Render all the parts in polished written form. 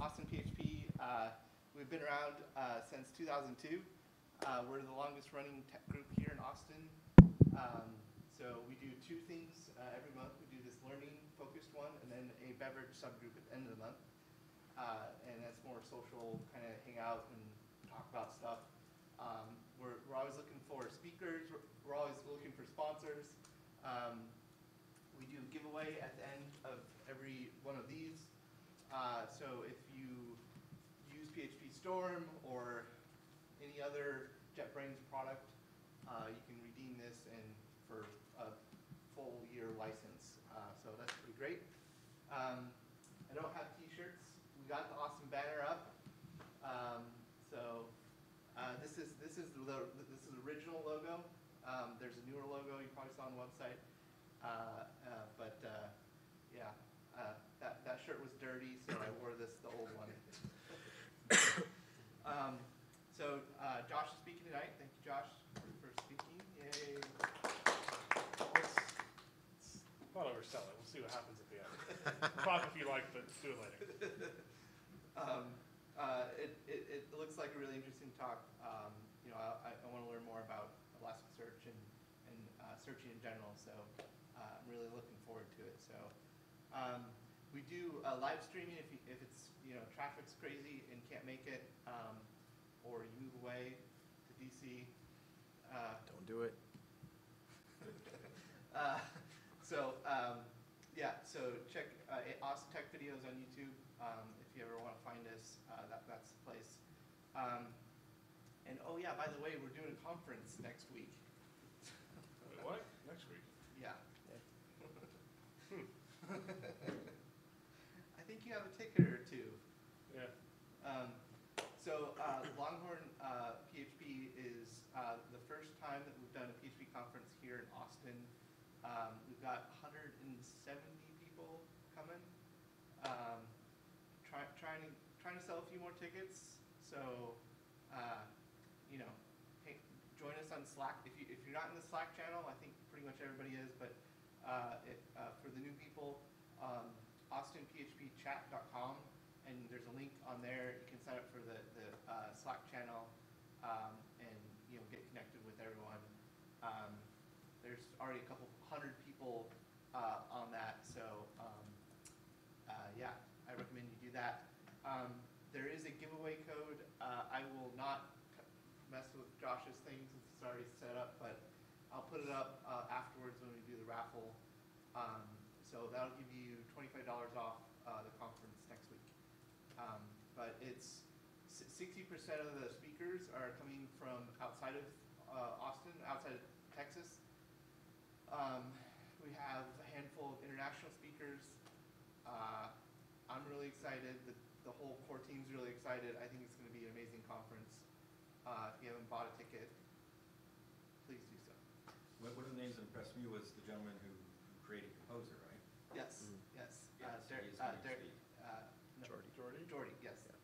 Austin PHP. We've been around since 2002. We're the longest running tech group here in Austin. So we do two things every month. We do this learning focused one and then a beverage subgroup at the end of the month. And that's more social, kind of hang out and talk about stuff. We're always looking for speakers. We're always looking for sponsors. We do a giveaway at the end of every one of these. So if you use PHP Storm or any other JetBrains product, you can redeem this for a full year license. So that's pretty great. I don't have t-shirts. We got the Austin banner up. This is the original logo. There's a newer logo you probably saw on the website. That shirt was dirty, so I wore the old one. Josh is speaking tonight. Thank you, Josh, for speaking. Yay. Let's not oversell it. We'll see what happens at the end. Talk if you like, but do it later. It looks like a really interesting talk. I want to learn more about Elasticsearch and searching in general, so I'm really looking forward to it. So we do live streaming if it's traffic's crazy and can't make it, or you move away to DC. Don't do it. So check AustinTechVideos on YouTube if you ever want to find us. That's the place. And oh yeah, by the way, we're doing a conference next week. Wait, what? Next week? Yeah. I think you have a ticket or two. Yeah. Longhorn PHP is the first time that we've done a PHP conference here in Austin. We've got 170 people coming. Trying to sell a few more tickets. So, hey, join us on Slack. If you're not in the Slack channel, I think pretty much everybody is. But for the new people, AustinPHPchat.com, and there's a link on there. You can sign up for the Slack channel and get connected with everyone. There's already a couple hundred people on that, so yeah, I recommend you do that. There is a giveaway code. I will not mess with Josh's thing since it's already set up, but I'll put it up afterwards when we do the raffle. So that'll give you $25 off the conference next week. But it's 60% of the speakers are coming from outside of Austin, outside of Texas. We have a handful of international speakers. I'm really excited. The whole core team's really excited. I think it's going to be an amazing conference. If you haven't bought a ticket, please do so. One of the names that impressed me was the gentleman who created Composer, right? Yes, yes. Jordy, yes. Yeah.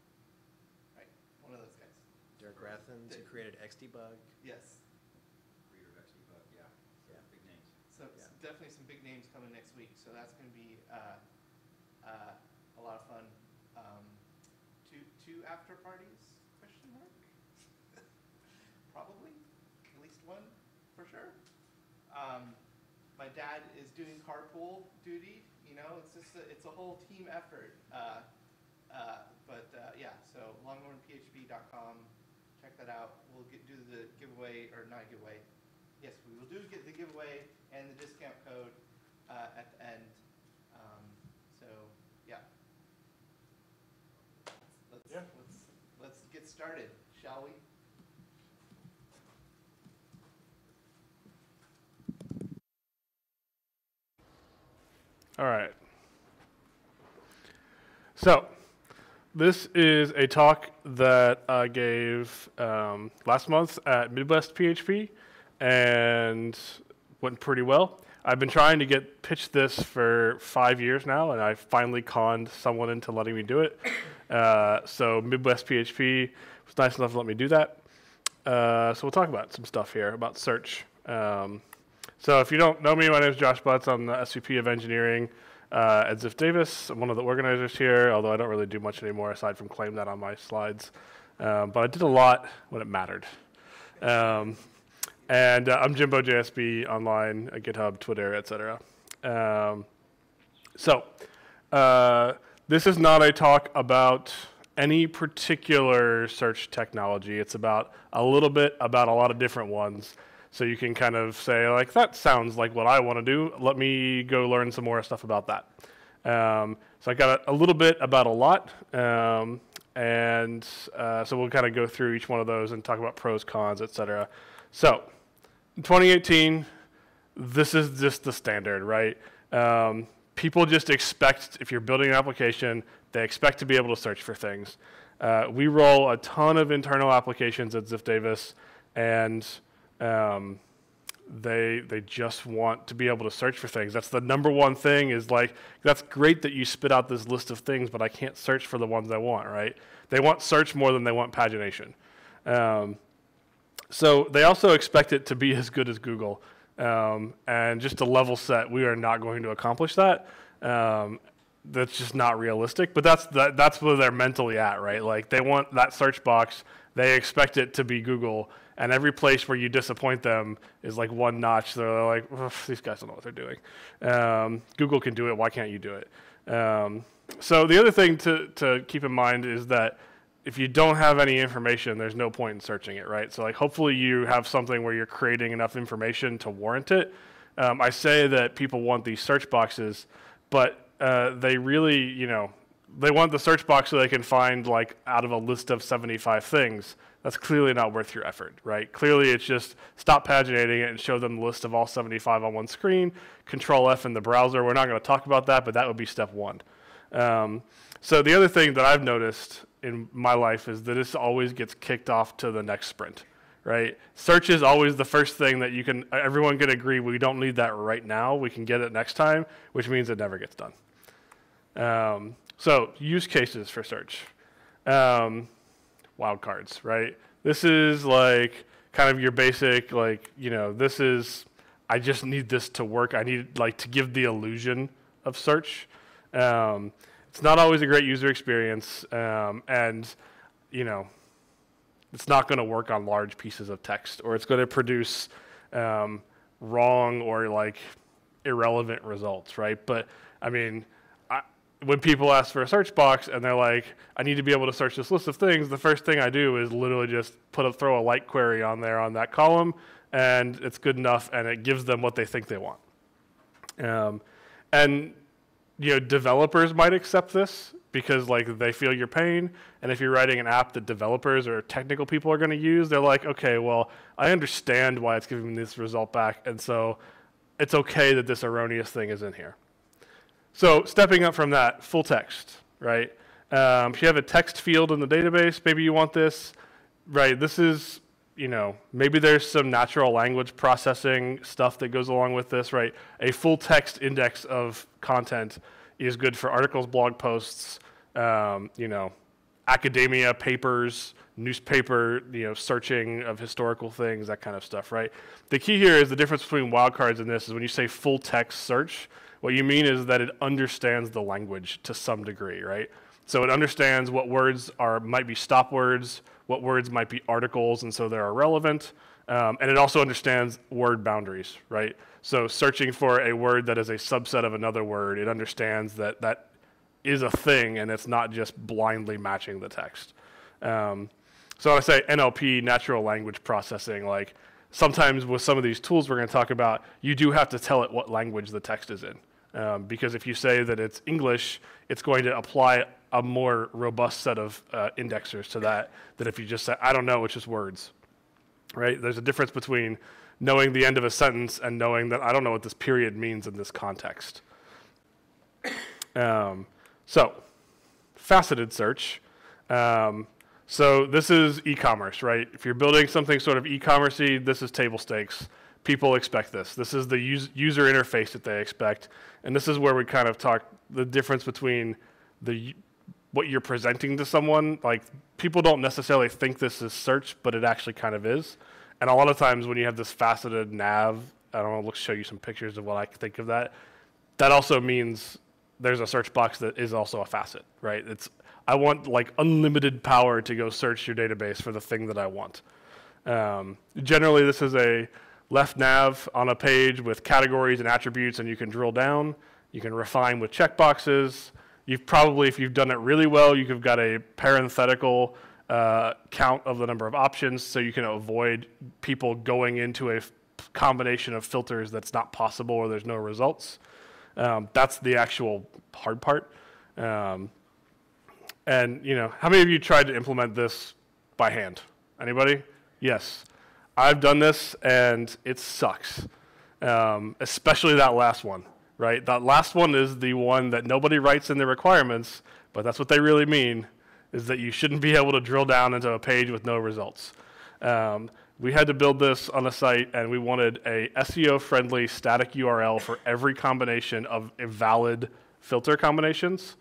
Right, one of those guys. Derek Rathens, who created XDebug. Yes. Creator of XDebug, yeah. Big names. So definitely some big names coming next week. So that's going to be a lot of fun. Two after parties? Question mark? Probably, at least one for sure. My dad is doing carpool duty. It's a whole team effort. So longhornphp.com, check that out. We'll do the giveaway, or not giveaway. Yes, we will do the giveaway and the discount code at the end. Let's get started, shall we? All right. So, this is a talk that I gave last month at Midwest PHP, and went pretty well. I've been trying to pitch this for 5 years now, and I finally conned someone into letting me do it. So Midwest PHP was nice enough to let me do that. So we'll talk about some stuff here about search. So if you don't know me, my name is Josh Butts. I'm the SVP of Engineering. at Ziff Davis. I'm one of the organizers here, although I don't really do much anymore aside from claim that on my slides. But I did a lot when it mattered. And I'm Jimbo JSB online at GitHub, Twitter, etc. This is not a talk about any particular search technology. It's about a little bit about a lot of different ones. So you can kind of say, like, that sounds like what I want to do. Let me go learn some more stuff about that. So I got a little bit about a lot. So we'll kind of go through each one of those and talk about pros, cons, etc. So in 2018, this is just the standard, right? People just expect, if you're building an application, they expect to be able to search for things. We roll a ton of internal applications at Ziff Davis, and they just want to be able to search for things. That's the number one thing is like, that's great that you spit out this list of things, but I can't search for the ones I want, right? They want search more than they want pagination. So they also expect it to be as good as Google. And just to level set, we are not going to accomplish that. That's just not realistic, but that's where they're mentally at, right? Like they want that search box, they expect it to be Google, and every place where you disappoint them is like one notch. They're like, these guys don't know what they're doing. Google can do it, why can't you do it? So the other thing to keep in mind is that if you don't have any information, there's no point in searching it, right? So like hopefully you have something where you're creating enough information to warrant it. I say that people want these search boxes, but they really, they want the search box so they can find like out of a list of 75 things. That's clearly not worth your effort, right? Clearly it's just stop paginating it and show them the list of all 75 on one screen, Control F in the browser. We're not going to talk about that, but that would be step one. So the other thing that I've noticed in my life is that this always gets kicked off to the next sprint, right? Search is always the first thing that everyone can agree we don't need that right now. We can get it next time, which means it never gets done. So use cases for search. Wildcards, right? This is like kind of your basic, like, this is, I just need this to work. I need like to give the illusion of search. It's not always a great user experience, and it's not going to work on large pieces of text, or it's going to produce wrong or like irrelevant results, right? But I mean, when people ask for a search box and they're like, I need to be able to search this list of things, the first thing I do is literally just throw a light query on there on that column, and it's good enough, and it gives them what they think they want. And developers might accept this because like they feel your pain, and if you're writing an app that developers or technical people are going to use, they're like, okay, well, I understand why it's giving me this result back, and so it's okay that this erroneous thing is in here. So stepping up from that, full text, right? If you have a text field in the database, maybe you want this, right? This is, maybe there's some natural language processing stuff that goes along with this, right? A full text index of content is good for articles, blog posts, academia, papers, newspaper, searching of historical things, that kind of stuff, right? The key here is the difference between wildcards and this is when you say full text search, what you mean is that it understands the language to some degree, right? So it understands what words might be stop words, what words might be articles, and so they're irrelevant. And it also understands word boundaries, right? So searching for a word that is a subset of another word, it understands that that is a thing, and it's not just blindly matching the text. So when I say NLP, natural language processing, like sometimes with some of these tools we're going to talk about, you do have to tell it what language the text is in. Because if you say that it's English, it's going to apply a more robust set of indexers to that than if you just say, I don't know, it's just words, right? There's a difference between knowing the end of a sentence and knowing that I don't know what this period means in this context. So, faceted search. So this is e-commerce, right? If you're building something sort of e-commerce-y, this is table stakes. People expect this. This is the user interface that they expect. And this is where we kind of talk the difference between what you're presenting to someone. Like, people don't necessarily think this is search, but it actually kind of is. And a lot of times when you have this faceted nav, I don't know, let's show you some pictures of what I think of that. That also means there's a search box that is also a facet, right? I want like unlimited power to go search your database for the thing that I want. Generally, this is a left nav on a page with categories and attributes, and you can drill down. You can refine with checkboxes. You've probably, if you've done it really well, you've got a parenthetical count of the number of options, so you can avoid people going into a combination of filters that's not possible or there's no results. That's the actual hard part. And how many of you tried to implement this by hand? Anybody? Yes. I've done this, and it sucks, especially that last one, right? That last one is the one that nobody writes in the requirements, but that's what they really mean, is that you shouldn't be able to drill down into a page with no results. We had to build this on a site, and we wanted a SEO-friendly static URL for every combination of valid filter combinations,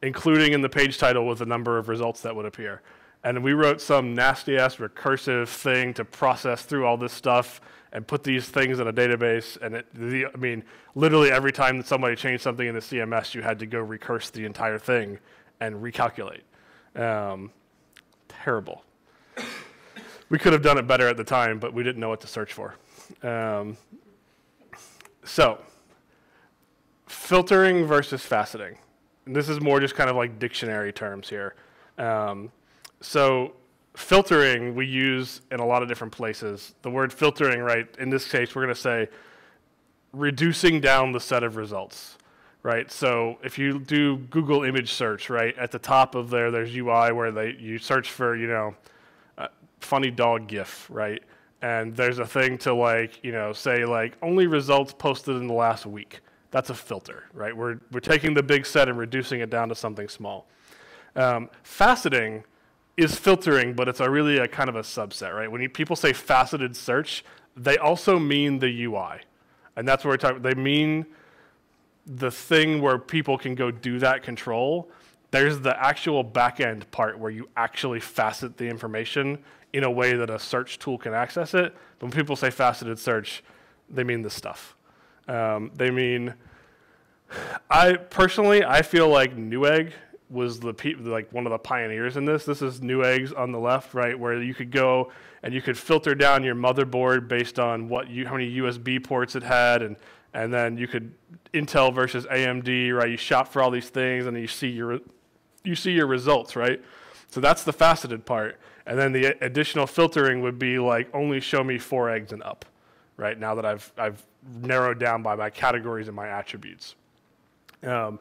including in the page title with the number of results that would appear. And we wrote some nasty-ass recursive thing to process through all this stuff and put these things in a database. And literally every time that somebody changed something in the CMS, you had to go recurse the entire thing and recalculate. Terrible. We could have done it better at the time, but we didn't know what to search for. So, filtering versus faceting. And this is more just kind of like dictionary terms here. So filtering we use in a lot of different places. The word filtering, right, in this case, we're going to say reducing down the set of results, right? So if you do Google image search, right, at the top of there's UI where you search for, funny dog GIF, right? And there's a thing to say only results posted in the last week. That's a filter, right? We're taking the big set and reducing it down to something small. Faceting is filtering, but it's really a kind of a subset, right? When people say faceted search, they also mean the UI. And that's where we're talking, they mean the thing where people can go do that control. There's the actual back-end part where you actually facet the information in a way that a search tool can access it. But when people say faceted search, they mean this stuff. I feel like Newegg was one of the pioneers in this. This is Newegg's on the left, right, where you could go and you could filter down your motherboard based on how many USB ports it had, and then you could Intel versus AMD, right? You shop for all these things, and then you see your results, right? So that's the faceted part, and then the additional filtering would be only show me 4 eggs and up, right? Now that I've narrowed down by my categories and my attributes. So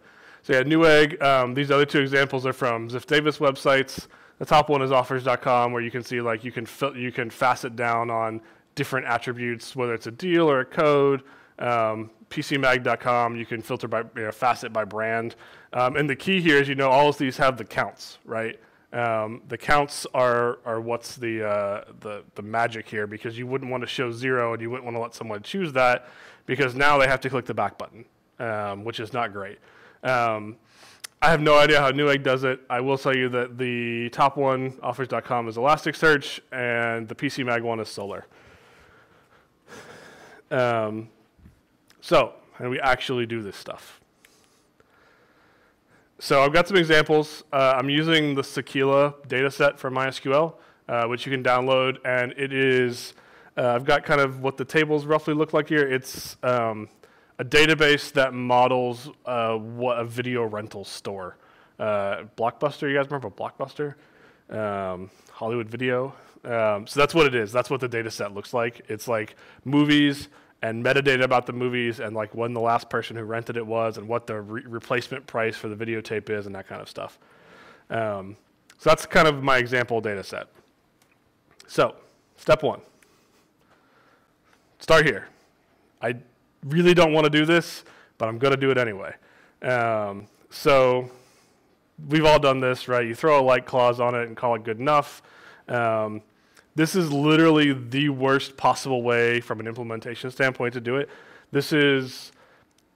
yeah, Newegg, these other two examples are from Ziff Davis websites. The top one is offers.com, where you can see you can facet down on different attributes, whether it's a deal or a code. PCMag.com, you can filter by facet by brand. And the key here is all of these have the counts, right? The counts are what's the magic here, because you wouldn't want to show 0 and you wouldn't want to let someone choose that, because now they have to click the back button, which is not great. I have no idea how Newegg does it. I will tell you that the top one, offers.com, is Elasticsearch, and the PCMag one is Solar. So, how do we actually do this stuff? So I've got some examples. I'm using the Sequila dataset from MySQL, which you can download, and it is, I've got kind of what the tables roughly look like here. It's a database that models what a video rental store. Blockbuster, you guys remember Blockbuster? Hollywood Video. So that's what it is. That's what the data set looks like. It's like movies and metadata about the movies, and when the last person who rented it was, and what the replacement price for the videotape is, and that kind of stuff. So that's kind of my example data set. So step 1. Start here. I really don't want to do this, but I'm going to do it anyway. So we've all done this, right? You throw a like clause on it and call it good enough. This is literally the worst possible way from an implementation standpoint to do it. This is,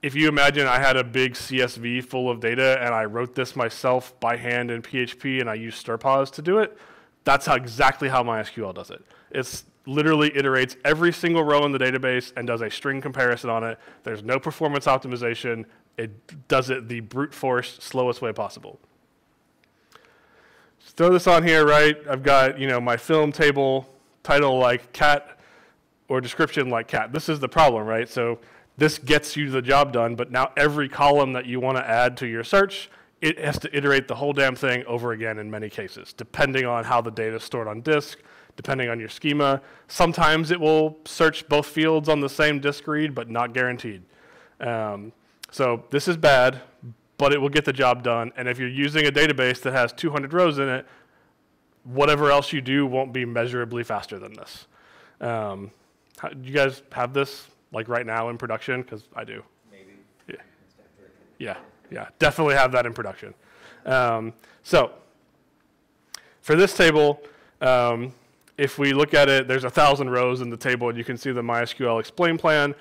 if you imagine I had a big CSV full of data and I wrote this myself by hand in PHP and I used stirpause to do it, that's exactly how MySQL does it. It's literally iterates every single row in the database and does a string comparison on it. There's no performance optimization. It does it the brute force, slowest way possible. Just throw this on here, right? I've got, my film table, title like cat, or description like cat. This is the problem, right? So this gets you the job done, but now every column that you want to add to your search, it has to iterate the whole damn thing over again in many cases, depending on how the data is stored on disk, depending on your schema. Sometimes it will search both fields on the same disk read, but not guaranteed. So this is bad, but it will get the job done. And if you're using a database that has 200 rows in it, whatever else you do won't be measurably faster than this. Do you guys have this like right now in production? Because I do. Maybe. Yeah, definitely have that in production. So for this table, if we look at it, there's 1,000 rows in the table, and you can see the MySQL explain plan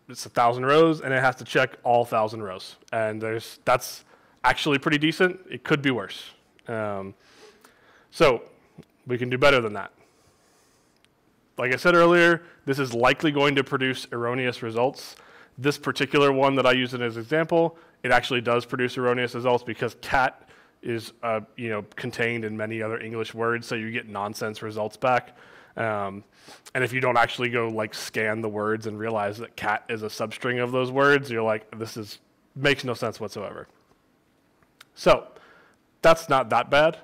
it's 1,000 rows, and it has to check all 1,000 rows. And that's actually pretty decent. It could be worse. So we can do better than that. Like I said earlier, this is likely going to produce erroneous results. This particular one that I used as an example, it actually does produce erroneous results because cat is contained in many other English words, so you get nonsense results back. And if you don't actually go like scan the words and realize that cat is a substring of those words, you're like, makes no sense whatsoever. So that's not that bad.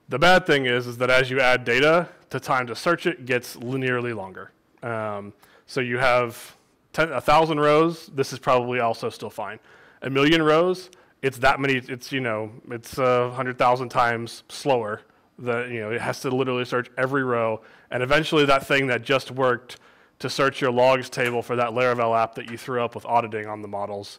The bad thing is that as you add data, the time to search it gets linearly longer. So you have 1,000 rows. This is probably also still fine. 1,000,000 rows. It's that many. It's 100,000 times slower. It has to literally search every row, and eventually that thing that just worked to search your logs table for that Laravel app that you threw up with auditing on the models,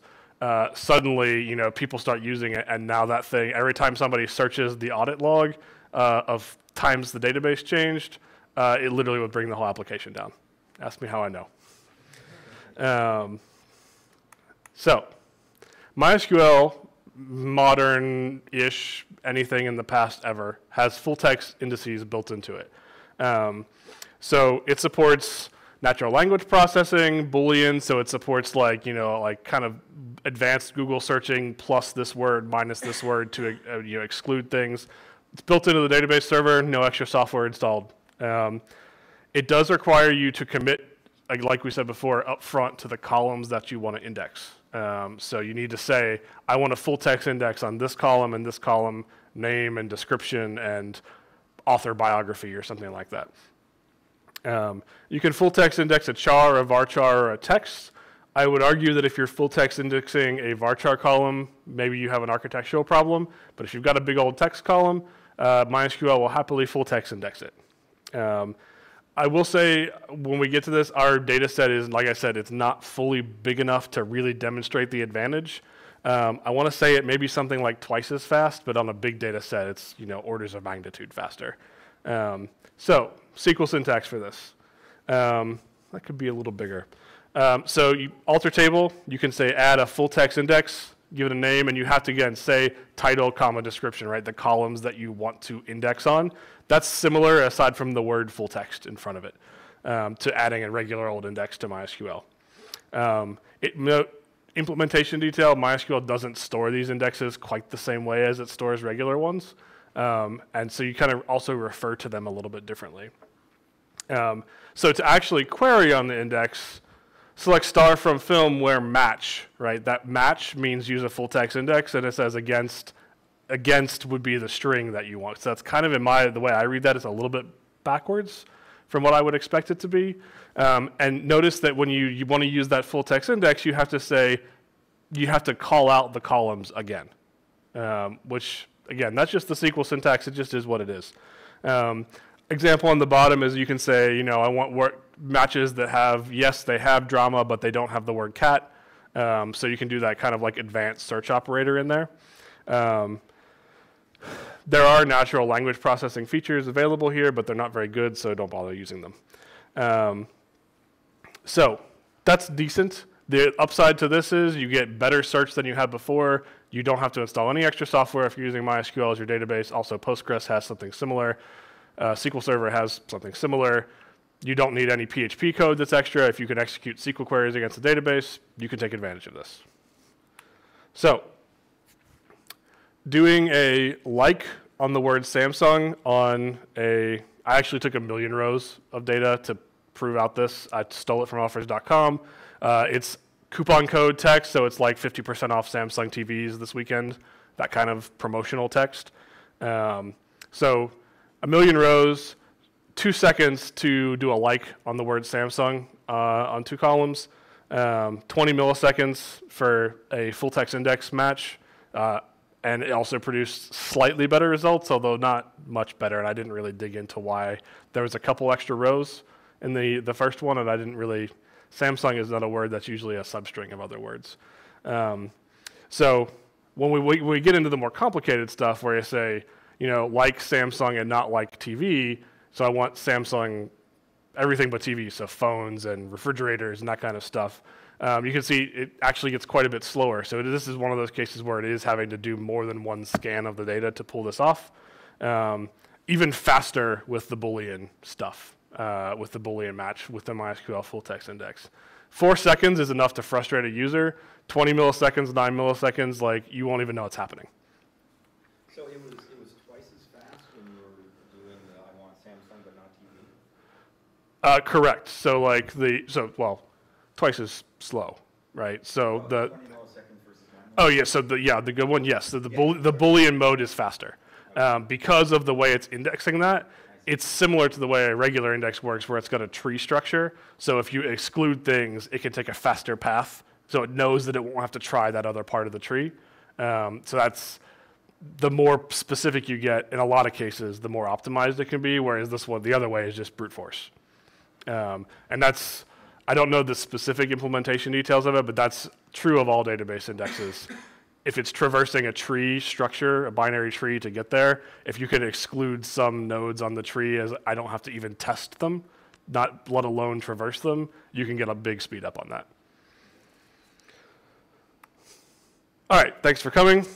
suddenly people start using it, and now that thing, every time somebody searches the audit log of times the database changed, it literally would bring the whole application down. Ask me how I know. So MySQL, modern-ish, anything in the past ever, has full text indices built into it. So it supports natural language processing, Boolean, so it supports like kind of advanced Google searching plus this word minus this word to exclude things. It's built into the database server, no extra software installed. It does require you to commit, like we said before, up front to the columns that you want to index. So you need to say, I want a full text index on this column and this column, name and description and author biography or something like that. You can full text index a char, a varchar, or a text. I would argue that if you're full text indexing a varchar column, maybe you have an architectural problem. But if you've got a big old text column, MySQL will happily full text index it. I will say, when we get to this, our data set is, like I said, it's not fully big enough to really demonstrate the advantage. I want to say it may be something like twice as fast, but on a big data set, it's orders of magnitude faster. So SQL syntax for this. That could be a little bigger. So you alter table, you can say add a full text index, give it a name, and you have to, again, say title, comma, description, right? The columns that you want to index on. That's similar, aside from the word full text in front of it, to adding a regular old index to MySQL. Implementation detail, MySQL doesn't store these indexes quite the same way as it stores regular ones. And so you kind of also refer to them a little bit differently. So to actually query on the index, select star from film where match, right? That match means use a full text index, and it says against would be the string that you want. So that's kind of the way I read that is a little bit backwards from what I would expect it to be. And notice that when you want to use that full text index, you have to call out the columns again, which again, that's just the SQL syntax. It just is what it is. Example on the bottom is you can say, I want matches that have, yes, they have drama, but they don't have the word cat. So you can do that kind of like advanced search operator in there. There are natural language processing features available here, but they're not very good, so don't bother using them. So that's decent. The upside to this is you get better search than you had before. You don't have to install any extra software if you're using MySQL as your database. Also, Postgres has something similar. SQL Server has something similar. You don't need any PHP code that's extra. If you can execute SQL queries against the database, you can take advantage of this. So doing a like on the word Samsung on I actually took 1 million rows of data to prove out this. I stole it from offers.com. It's coupon code text, so it's like 50% off Samsung TVs this weekend, that kind of promotional text. So 1 million rows, 2 seconds to do a like on the word Samsung on 2 columns, 20 milliseconds for a full text index match, and it also produced slightly better results, although not much better, and I didn't really dig into why. There was a couple extra rows in the first one, and I didn't really, Samsung is not a word that's usually a substring of other words. So when we get into the more complicated stuff where you say, like Samsung and not like TV, so I want Samsung everything but TV, so phones and refrigerators and that kind of stuff. You can see it actually gets quite a bit slower. So this is one of those cases where it is having to do more than one scan of the data to pull this off. Even faster with the Boolean stuff, with the Boolean match with the MySQL full text index. 4 seconds is enough to frustrate a user. 20 milliseconds, 9 milliseconds, like you won't even know what's happening. So it was twice as fast when you were doing the I want Samsung but not TV? Correct. So well, twice as slow, right? So 20 milliseconds versus 9 milliseconds? Oh yeah, so the good one, yes. So the Boolean mode is faster. Because of the way it's indexing that, it's similar to the way a regular index works where it's got a tree structure. So if you exclude things, it can take a faster path. So it knows that it won't have to try that other part of the tree. So that's the more specific you get, in a lot of cases, the more optimized it can be, whereas this one, the other way, is just brute force. And that's, I don't know the specific implementation details of it, but that's true of all database indexes. If it's traversing a tree structure, a binary tree to get there, if you can exclude some nodes on the tree as I don't have to even test them, not let alone traverse them, you can get a big speed up on that. All right, thanks for coming.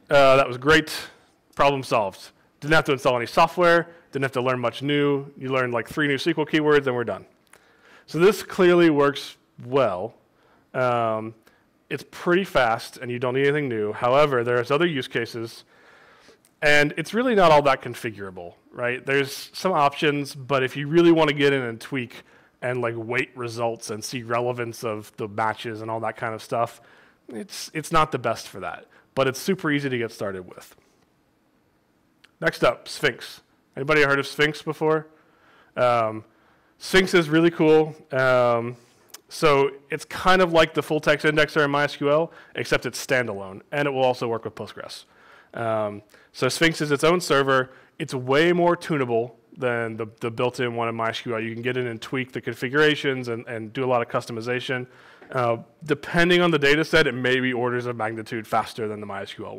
That was great. Problem solved. Didn't have to install any software, didn't have to learn much new. You learned like 3 new SQL keywords and we're done. So this clearly works well. It's pretty fast and you don't need anything new. However, there's other use cases and it's really not all that configurable, right? There's some options, but if you really want to get in and tweak and like weight results and see relevance of the matches and all that kind of stuff, it's not the best for that, but it's super easy to get started with. Next up, Sphinx. Anybody heard of Sphinx before? Sphinx is really cool. So it's kind of like the full text indexer in MySQL, except it's standalone, and it will also work with Postgres. So Sphinx is its own server. It's way more tunable than the built-in one in MySQL. You can get in and tweak the configurations and do a lot of customization. Depending on the data set, it may be orders of magnitude faster than the MySQL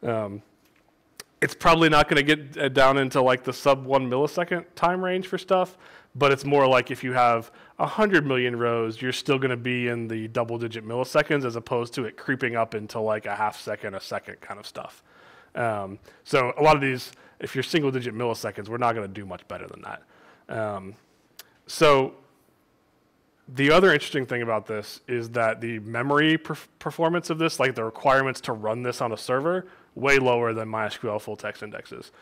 one. It's probably not going to get down into like the sub 1 millisecond time range for stuff, but it's more like if you have 100 million rows, you're still going to be in the double-digit milliseconds as opposed to it creeping up into like a half second, a second kind of stuff. So a lot of these, if you're single-digit milliseconds, we're not going to do much better than that. So the other interesting thing about this is that the memory performance of this, like the requirements to run this on a server, way lower than MySQL full text indexes.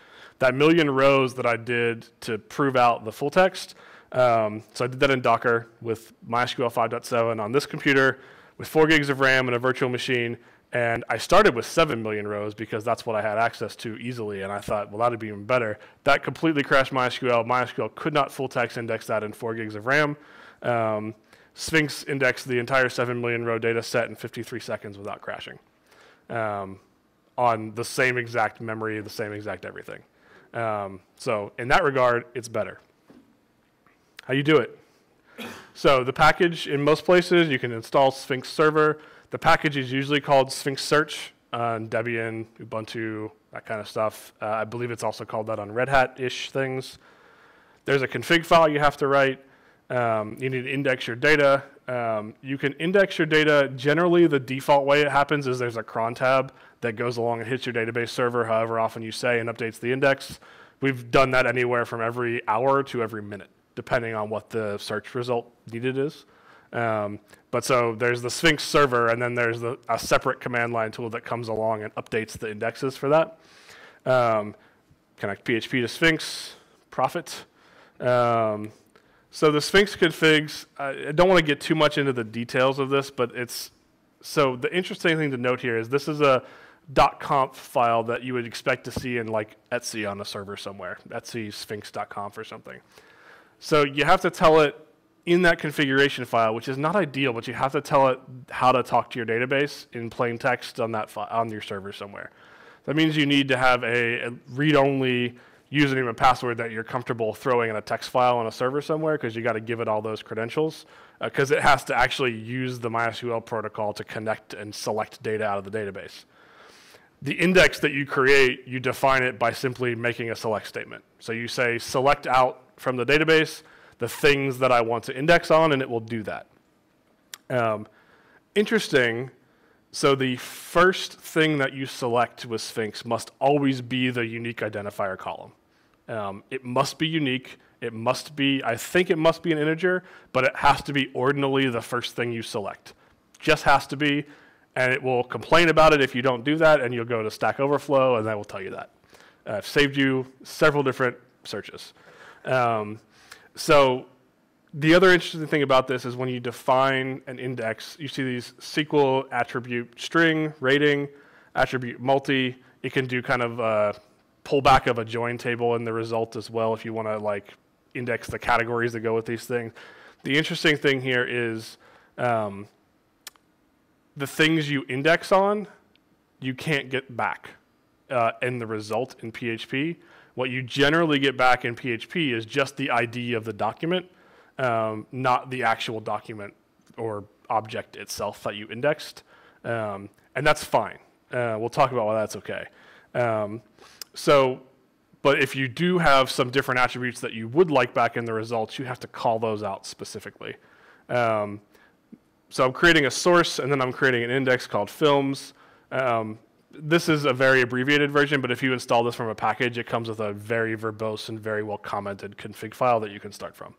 That 1 million rows that I did to prove out the full text, so I did that in Docker with MySQL 5.7 on this computer with 4 gigs of RAM and a virtual machine, and I started with 7 million rows because that's what I had access to easily, and I thought, well, that'd be even better. That completely crashed MySQL. MySQL could not full text index that in 4 gigs of RAM. Sphinx indexed the entire 7 million row data set in 53 seconds without crashing on the same exact memory, the same exact everything. So in that regard, it's better. How you do it? So the package, in most places, you can install Sphinx Server. The package is usually called Sphinx Search on Debian, Ubuntu, that kind of stuff. I believe it's also called that on Red Hat-ish things. There's a config file you have to write. You need to index your data. You can index your data. Generally, the default way it happens is there's a cron tab that goes along and hits your database server however often you say and updates the index. We've done that anywhere from every hour to every minute, depending on what the search result needed is. But so there's the Sphinx server, and then there's a separate command line tool that comes along and updates the indexes for that. Connect PHP to Sphinx, profit. So the Sphinx configs, I don't want to get too much into the details of this, but so the interesting thing to note here is this is a .conf file that you would expect to see in like Etsy on a server somewhere, Etsy sphinx.conf or something. So you have to tell it in that configuration file, which is not ideal, but you have to tell it how to talk to your database in plain text on that on your server somewhere. That means you need to have a read-only username and password that you're comfortable throwing in a text file on a server somewhere, because you got to give it all those credentials, because it has to actually use the MySQL protocol to connect and select data out of the database. The index that you create, you define it by simply making a select statement. So you say select out from the database the things that I want to index on, and it will do that. Interesting. So the first thing that you select with Sphinx must always be the unique identifier column. It must be unique. It must be, I think it must be an integer, but it has to be ordinally the first thing you select. Just has to be, and it will complain about it if you don't do that, and you'll go to Stack Overflow, and that will tell you that. I've saved you several different searches. So the other interesting thing about this is when you define an index, you see these SQL attribute string, rating, attribute multi. It can do kind of a pullback of a join table in the result as well if you want to like index the categories that go with these things. The interesting thing here is the things you index on, you can't get back in the result in PHP. What you generally get back in PHP is just the ID of the document, not the actual document or object itself that you indexed. And that's fine. We'll talk about why that's okay. But if you do have some different attributes that you would like back in the results, you have to call those out specifically. So I'm creating a source, and then I'm creating an index called films. This is a very abbreviated version, but if you install this from a package, it comes with a very verbose and very well commented config file that you can start from.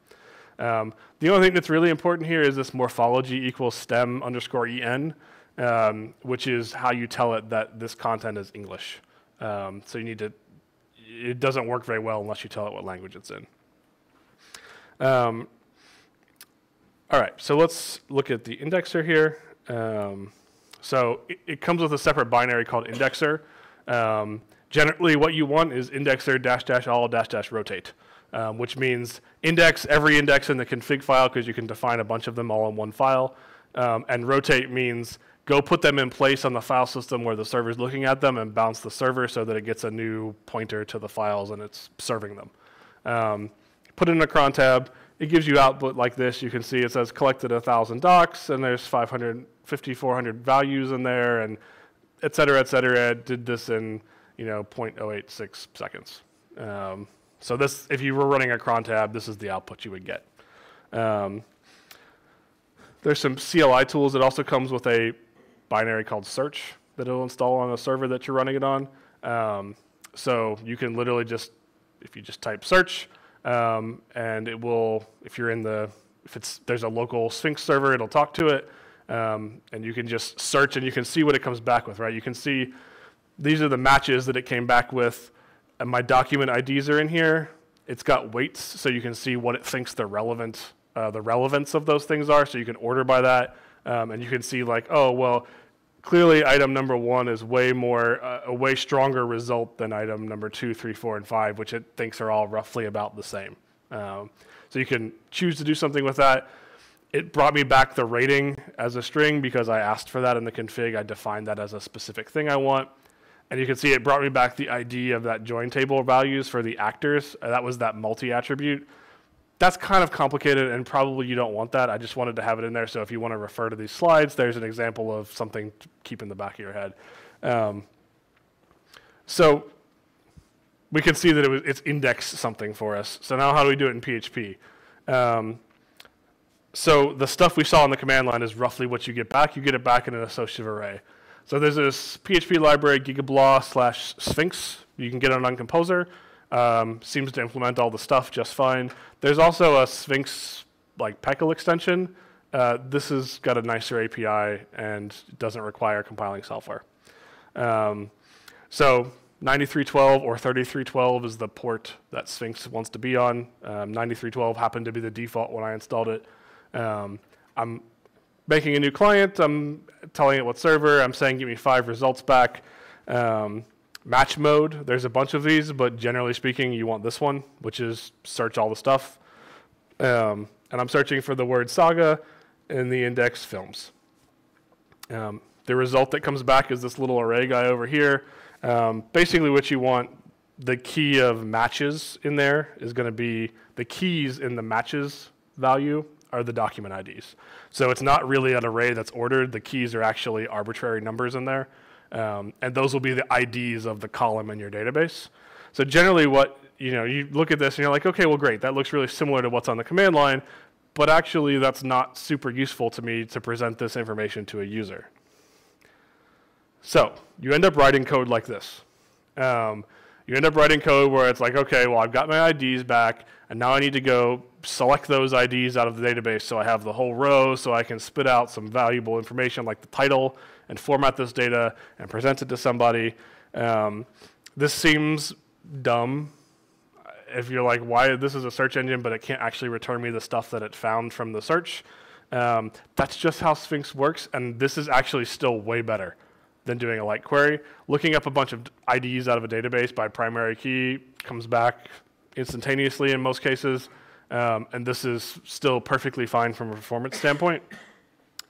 The only thing that's really important here is this morphology equals stem underscore en, which is how you tell it that this content is English. So you need to, it doesn't work very well unless you tell it what language it's in. All right, so let's look at the indexer here. So it comes with a separate binary called indexer. Generally, what you want is indexer -- all -- rotate, which means index every index in the config file, because you can define a bunch of them all in one file. And rotate means go put them in place on the file system where the server's looking at them and bounce the server so that it gets a new pointer to the files and it's serving them. Put it in a cron tab. It gives you output like this. You can see it says collected 1,000 docs, and there's 400 values in there, and et cetera, et cetera. It did this in 0.086 seconds. So this, if you were running a cron tab, this is the output you would get. There's some CLI tools. It also comes with a binary called search that it'll install on a server that you're running it on. So you can literally just, if you just type search, and it will, if there's a local Sphinx server, it'll talk to it, and you can just search and you can see what it comes back with, right? You can see these are the matches that it came back with, and my document IDs are in here. It's got weights, so you can see what it thinks the relevance of those things are, so you can order by that, and you can see like, oh, well, clearly item number 1 is way more, a way stronger result than item number 2, 3, 4, and 5, which it thinks are all roughly about the same. So you can choose to do something with that. It brought me back the rating as a string because I asked for that in the config. I defined that as a specific thing I want. And you can see it brought me back the ID of that join table values for the actors. That was that multi-attribute. That's kind of complicated, and probably you don't want that. I just wanted to have it in there, so if you want to refer to these slides, there's an example of something to keep in the back of your head. So we can see that it's indexed something for us. So now how do we do it in PHP? So the stuff we saw in the command line is roughly what you get back. You get it back in an associative array. So there's this PHP library, gigablah/Sphinx. You can get it on Composer. Seems to implement all the stuff just fine. There's also a Sphinx like PECL extension this has got a nicer API and doesn't require compiling software. So 9312 or 3312 is the port that Sphinx wants to be on. 9312 happened to be the default when I installed it. I'm making a new client. I'm telling it what server. I'm saying give me 5 results back. Match mode, there's a bunch of these, but generally speaking, you want this one, which is search all the stuff. And I'm searching for the word saga in the index films. The result that comes back is this little array guy over here. Basically what you want, the key of matches in there is going to be the keys in the matches value are the document IDs. So it's not really an array that's ordered. The keys are actually arbitrary numbers in there. And those will be the IDs of the column in your database. So generally you look at this and you're like, okay, well, great. That looks really similar to what's on the command line. But actually, that's not super useful to me to present this information to a user. So you end up writing code like this. You end up writing code where it's like, okay, well, I've got my IDs back, and now I need to go select those IDs out of the database so I have the whole row so I can spit out some valuable information like the title and format this data and present it to somebody. This seems dumb. If you're like, why this is a search engine, but it can't actually return me the stuff that it found from the search. That's just how Sphinx works, and this is actually still way better than doing a light query. Looking up a bunch of IDs out of a database by primary key comes back instantaneously in most cases, and this is still perfectly fine from a performance standpoint.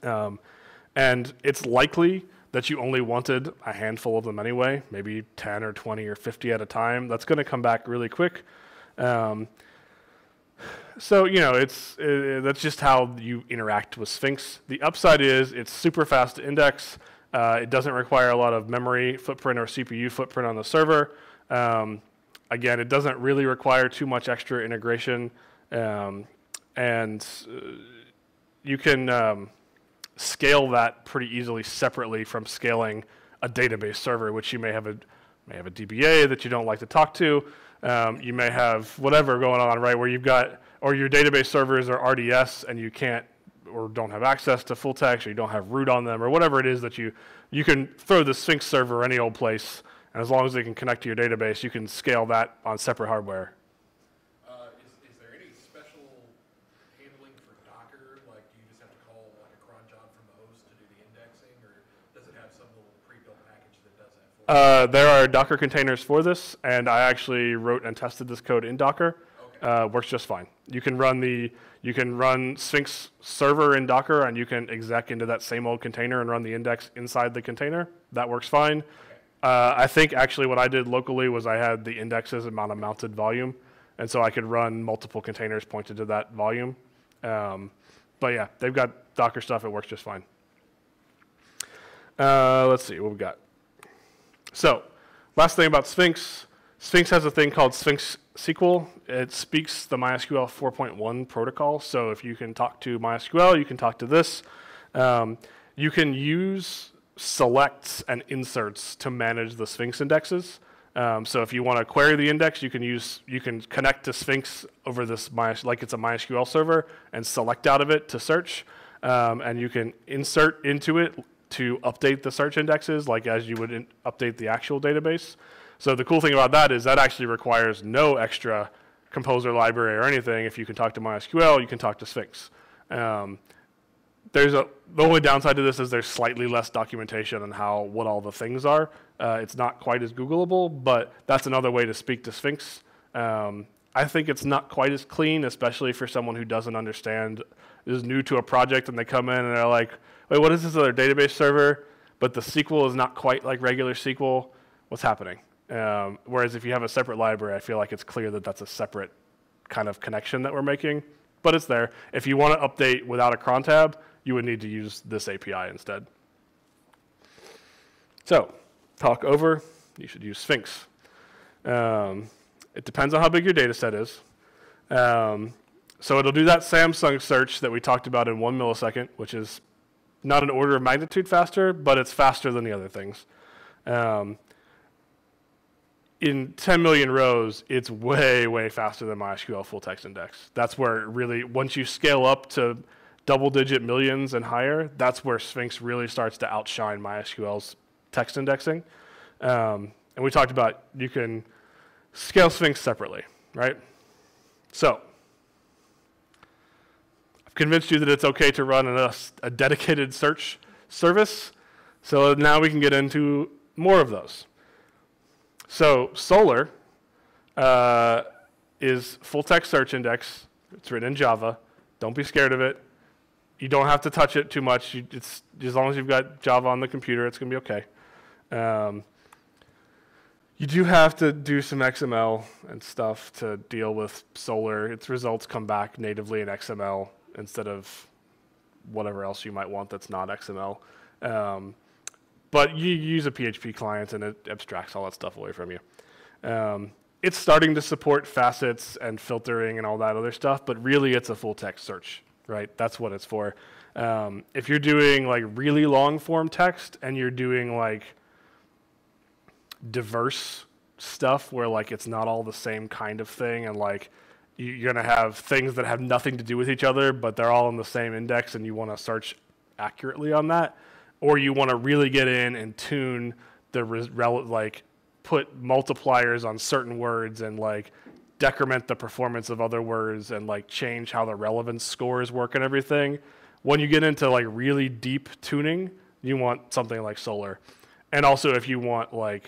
And it's likely that you only wanted a handful of them anyway, maybe 10 or 20 or 50 at a time. That's going to come back really quick. So, that's just how you interact with Sphinx. The upside is it's super fast to index. It doesn't require a lot of memory footprint or CPU footprint on the server. Again, it doesn't really require too much extra integration. And you can scale that pretty easily separately from scaling a database server, which you may have a DBA that you don't like to talk to. You may have whatever going on, right, where you've got, or your database servers are RDS and you can't or don't have access to full text, or you don't have root on them, or whatever it is that you can throw the Sphinx server any old place, and as long as they can connect to your database, you can scale that on separate hardware. Is there any special handling for Docker? Like, do you just have to call like a cron job from the host to do the indexing, or does it have some little pre-built package that does that for you? There are Docker containers for this, and I actually wrote and tested this code in Docker. Okay. Works just fine. You can run Sphinx server in Docker, and you can exec into that same old container and run the index inside the container. That works fine. Okay. I think actually what I did locally was I had the indexes on a mounted volume, and so I could run multiple containers pointed to that volume. But yeah, they've got Docker stuff. It works just fine. Let's see what we got. So last thing about Sphinx. Sphinx has a thing called Sphinx SQL. It speaks the MySQL 4.1 protocol. So if you can talk to MySQL, you can talk to this. You can use selects and inserts to manage the Sphinx indexes. So if you want to query the index, you can connect to Sphinx over this like it's a MySQL server and select out of it to search. And you can insert into it to update the search indexes, like as you would update the actual database. So the cool thing about that is that actually requires no extra composer library or anything. If you can talk to MySQL, you can talk to Sphinx. The only downside to this is there's slightly less documentation on what all the things are. It's not quite as Googleable, but that's another way to speak to Sphinx. I think it's not quite as clean, especially for someone who doesn't understand, is new to a project, and they come in and they're like, wait, what is this other database server? But the SQL is not quite like regular SQL. What's happening? Whereas if you have a separate library, I feel like it's clear that that's a separate kind of connection that we're making, but it's there. If you want to update without a cron tab, you would need to use this API instead. So, talk over, you should use Sphinx. It depends on how big your data set is. So it'll do that Samsung search that we talked about in 1 millisecond, which is not an order of magnitude faster, but it's faster than the other things. In 10 million rows, it's way, way faster than MySQL full text index. That's where it really, once you scale up to double-digit millions and higher, that's where Sphinx really starts to outshine MySQL's text indexing. And we talked about you can scale Sphinx separately, right? So I've convinced you that it's okay to run a dedicated search service. So now we can get into more of those. So Solr is full text search index. It's written in Java. Don't be scared of it. You don't have to touch it too much. It's as long as you've got Java on the computer, it's going to be okay. You do have to do some XML and stuff to deal with Solr. Its results come back natively in XML instead of whatever else you might want that's not XML. But you use a PHP client and it abstracts all that stuff away from you. It's starting to support facets and filtering and all that other stuff, but really it's a full text search, right? That's what it's for. If you're doing like really long form text and you're doing like diverse stuff where like it's not all the same kind of thing and like you're going to have things that have nothing to do with each other, but they're all in the same index and you want to search accurately on that, or you want to really get in and tune the like put multipliers on certain words and like decrement the performance of other words and like change how the relevance scores work and everything. When you get into like really deep tuning, you want something like Solr. And also if you want like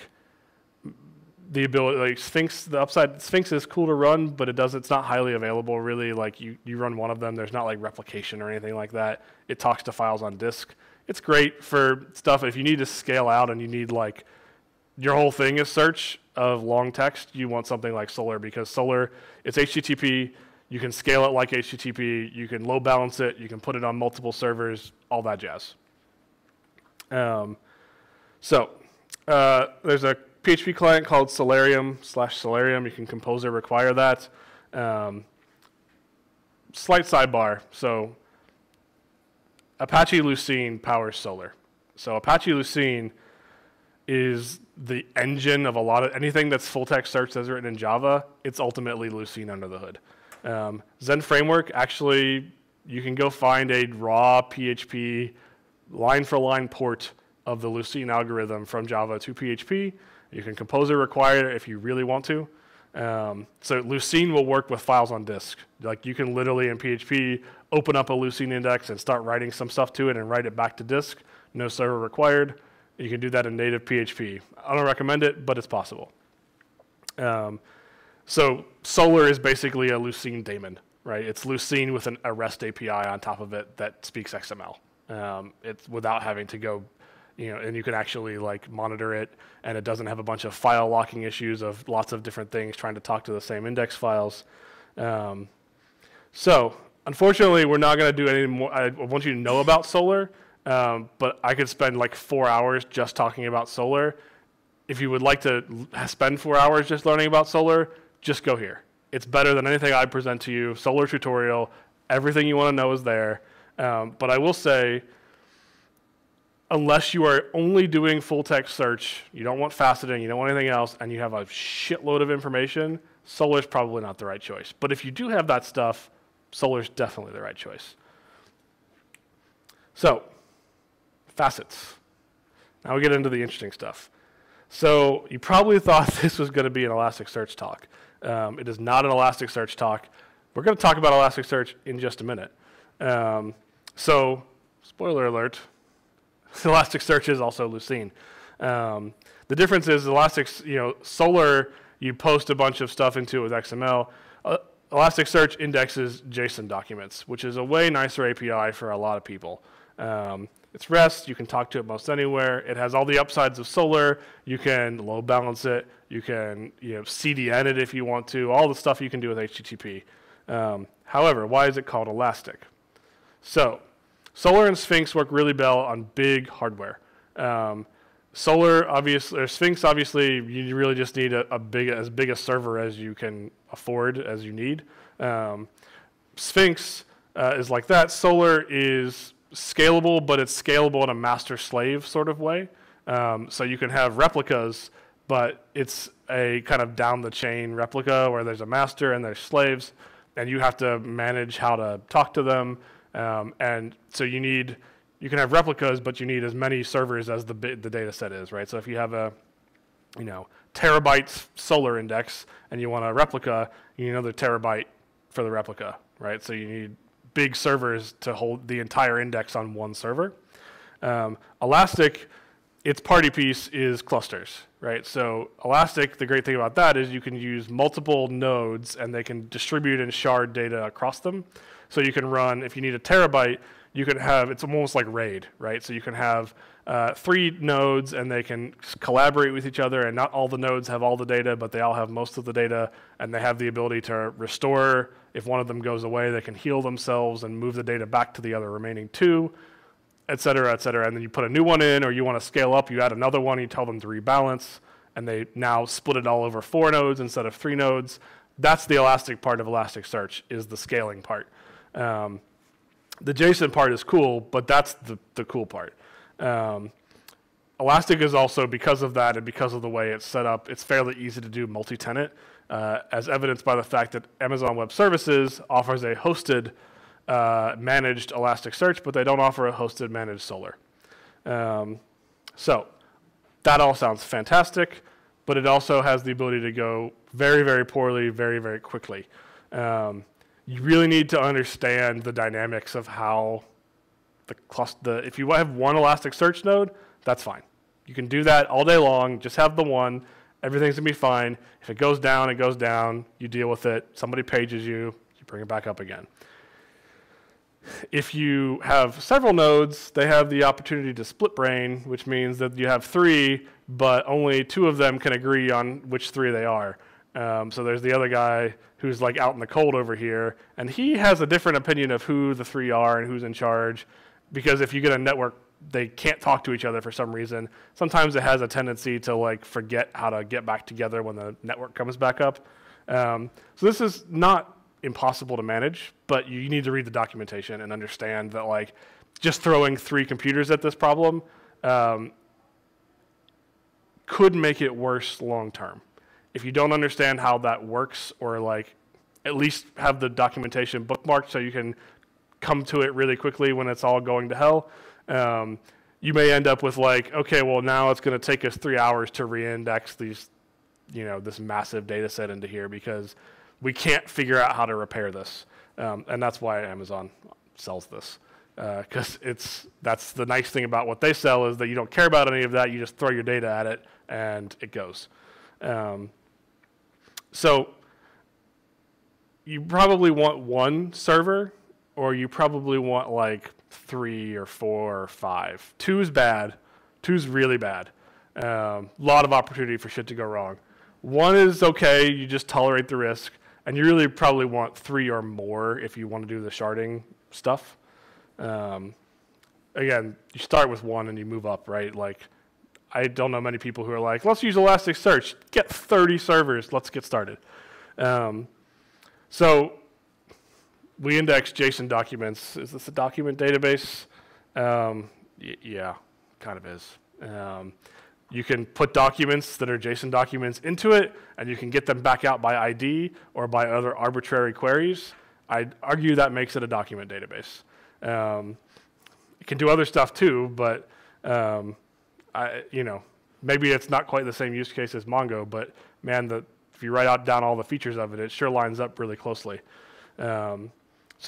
the ability, like Sphinx, the upside, Sphinx is cool to run, but it's not highly available really. Like you run one of them, there's not like replication or anything like that. It talks to files on disk. It's great for stuff if you need to scale out and you need like your whole thing is search of long text, you want something like Solr because Solr, it's HTTP, you can scale it like HTTP, you can load balance it, you can put it on multiple servers, all that jazz. There's a PHP client called Solarium/Solarium. You can compose or require that. Slight sidebar. So Apache Lucene powers Solr. So Apache Lucene is the engine of a lot of anything that's full text search that's written in Java. It's ultimately Lucene under the hood. Zen Framework, actually, you can go find a raw PHP line-for-line port of the Lucene algorithm from Java to PHP. You can compose or require it if you really want to. So Lucene will work with files on disk. Like you can literally in PHP open up a Lucene index and start writing some stuff to it and write it back to disk. No server required. You can do that in native PHP. I don't recommend it, but it's possible. So Solr is basically a Lucene daemon, right? It's Lucene with a REST API on top of it that speaks XML. It's without having to go, and you can actually like monitor it, and it doesn't have a bunch of file locking issues of lots of different things trying to talk to the same index files. So unfortunately, we're not going to do any more. I want you to know about Solr. But I could spend like 4 hours just talking about Solr. If you would like to spend 4 hours just learning about Solr, just go here. It's better than anything I present to you. Solr tutorial, everything you want to know is there. But I will say, unless you are only doing full text search, you don't want faceting, you don't want anything else, and you have a shitload of information, Solr is probably not the right choice. But if you do have that stuff, Solr is definitely the right choice. So, facets. Now we get into the interesting stuff. So you probably thought this was going to be an Elasticsearch talk. It is not an Elasticsearch talk. We're going to talk about Elasticsearch in just a minute. So, spoiler alert, Elasticsearch is also Lucene. The difference is Solr, you post a bunch of stuff into it with XML. Elasticsearch indexes JSON documents, which is a way nicer API for a lot of people. It's REST. You can talk to it most anywhere. It has all the upsides of Solr. You can load balance it. You can CDN it if you want to. All the stuff you can do with HTTP. However, why is it called Elastic? So, Solr and Sphinx work really well on big hardware. Solr, obviously, or Sphinx, obviously, you really just need as big a server as you can afford, as you need. Sphinx is like that. Solr is scalable, but it's scalable in a master-slave sort of way. So you can have replicas, but it's a kind of down-the-chain replica where there's a master and there's slaves, and you have to manage how to talk to them And so you can have replicas, but you need as many servers as the data set is, right? So if you have a, terabytes Solr index and you want a replica, you need another terabyte for the replica, right? So you need big servers to hold the entire index on one server. Elastic, its party piece is clusters, right? So Elastic, the great thing about that is you can use multiple nodes and they can distribute and shard data across them. So you can run, if you need a terabyte, you can have, it's almost like RAID, right? So you can have 3 nodes and they can collaborate with each other, and not all the nodes have all the data, but they all have most of the data, and they have the ability to restore. If one of them goes away, they can heal themselves and move the data back to the other remaining 2, et cetera, et cetera. And then you put a new one in, or you want to scale up, you add another one, you tell them to rebalance, and they now split it all over 4 nodes instead of 3 nodes. That's the Elastic part of Elasticsearch, is the scaling part. The JSON part is cool, but that's the cool part. Elastic is also, because of that and because of the way it's set up, it's fairly easy to do multi-tenant, as evidenced by the fact that Amazon Web Services offers a hosted managed Elasticsearch, but they don't offer a hosted managed Solr. So that all sounds fantastic, but it also has the ability to go very, very poorly, very, very quickly. You really need to understand the dynamics of how if you have one Elasticsearch node, that's fine. You can do that all day long. Just have the one. Everything's going to be fine. If it goes down, it goes down. You deal with it. Somebody pages you. You bring it back up again. If you have several nodes, they have the opportunity to split brain, which means that you have 3, but only 2 of them can agree on which 3 they are. So there's the other guy who's like out in the cold over here, and he has a different opinion of who the 3 are and who's in charge, because if you get a network, they can't talk to each other for some reason. Sometimes it has a tendency to like forget how to get back together when the network comes back up. So this is not impossible to manage, but you need to read the documentation and understand that like just throwing 3 computers at this problem could make it worse long term. If you don't understand how that works, or like at least have the documentation bookmarked so you can come to it really quickly when it's all going to hell, you may end up with like, okay, well now it's going to take us 3 hours to reindex these, this massive data set into here because we can't figure out how to repair this. And that's why Amazon sells this. Because that's the nice thing about what they sell, is that you don't care about any of that. You just throw your data at it and it goes. So you probably want 1 server, or you probably want like 3 or 4 or 5. 2 is bad. 2 is really bad. Lot of opportunity for shit to go wrong. 1 is okay. You just tolerate the risk. And you really probably want 3 or more if you want to do the sharding stuff. Again, you start with 1 and you move up, right? Like, I don't know many people who are like, let's use Elasticsearch. Get 30 servers. Let's get started. So we index JSON documents. Is this a document database? Yeah, kind of is. You can put documents that are JSON documents into it, and you can get them back out by ID or by other arbitrary queries. I'd argue that makes it a document database. It can do other stuff too, but maybe it's not quite the same use case as Mongo, but man, if you write down all the features of it, it sure lines up really closely. So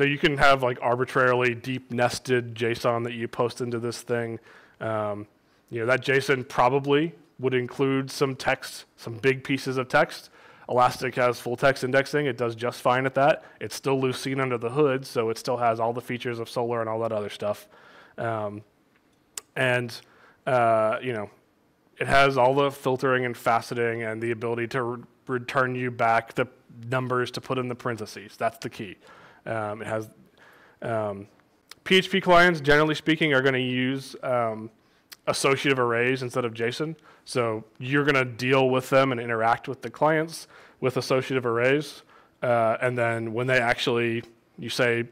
you can have like arbitrarily deep nested JSON that you post into this thing. That JSON probably would include some text, some big pieces of text. Elastic has full text indexing. It does just fine at that. It's still Lucene under the hood, so it still has all the features of Solr and all that other stuff. It has all the filtering and faceting and the ability to return you back the numbers to put in the parentheses. That's the key. It has PHP clients, generally speaking, are going to use associative arrays instead of JSON. So you're going to deal with them and interact with the clients with associative arrays. And then when they actually, you say,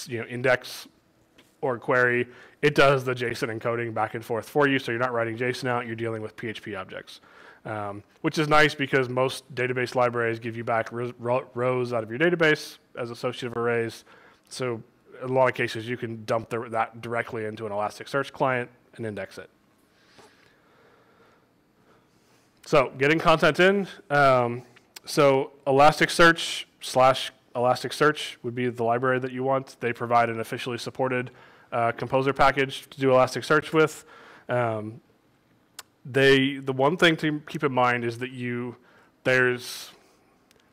index or query, it does the JSON encoding back and forth for you. So you're not writing JSON out, you're dealing with PHP objects, which is nice because most database libraries give you back rows out of your database as associative arrays. So in a lot of cases, you can dump that directly into an Elasticsearch client and index it. So getting content in. So Elasticsearch/Elasticsearch would be the library that you want. They provide an officially supported composer package to do Elasticsearch with. The one thing to keep in mind is that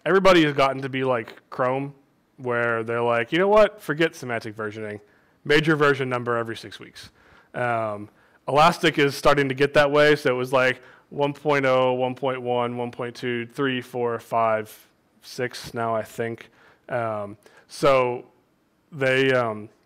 everybody has gotten to be like Chrome, where they're like, you know what, forget semantic versioning, major version number every 6 weeks. Elastic is starting to get that way, so it was like 1.0, 1.1, 1.2, 3, 4, 5, 6 now, I think. So they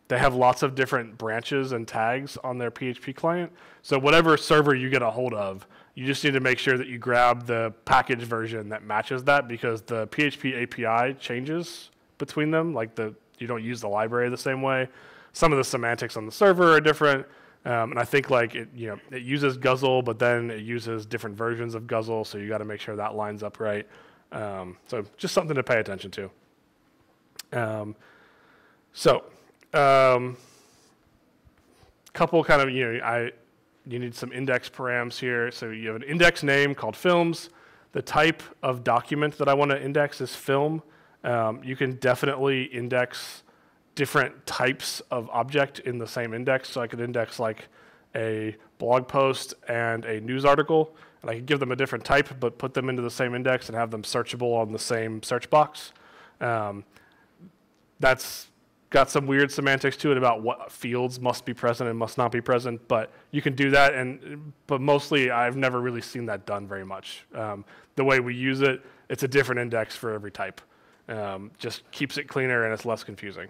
have lots of different branches and tags on their PHP client. So whatever server you get a hold of, you just need to make sure that you grab the package version that matches that, because the PHP API changes between them. Like you don't use the library the same way. Some of the semantics on the server are different. And I think like it uses Guzzle, but then it uses different versions of Guzzle. So you got to make sure that lines up right. So just something to pay attention to. Couple kind of, you need some index params here. So you have an index name called films. The type of document that I want to index is film. You can definitely index different types of object in the same index. So I could index like a blog post and a news article, and I could give them a different type, but put them into the same index and have them searchable on the same search box. That's got some weird semantics to it about what fields must be present and must not be present, but you can do that. But mostly, I've never really seen that done very much. The way we use it, it's a different index for every type. Just keeps it cleaner and it's less confusing.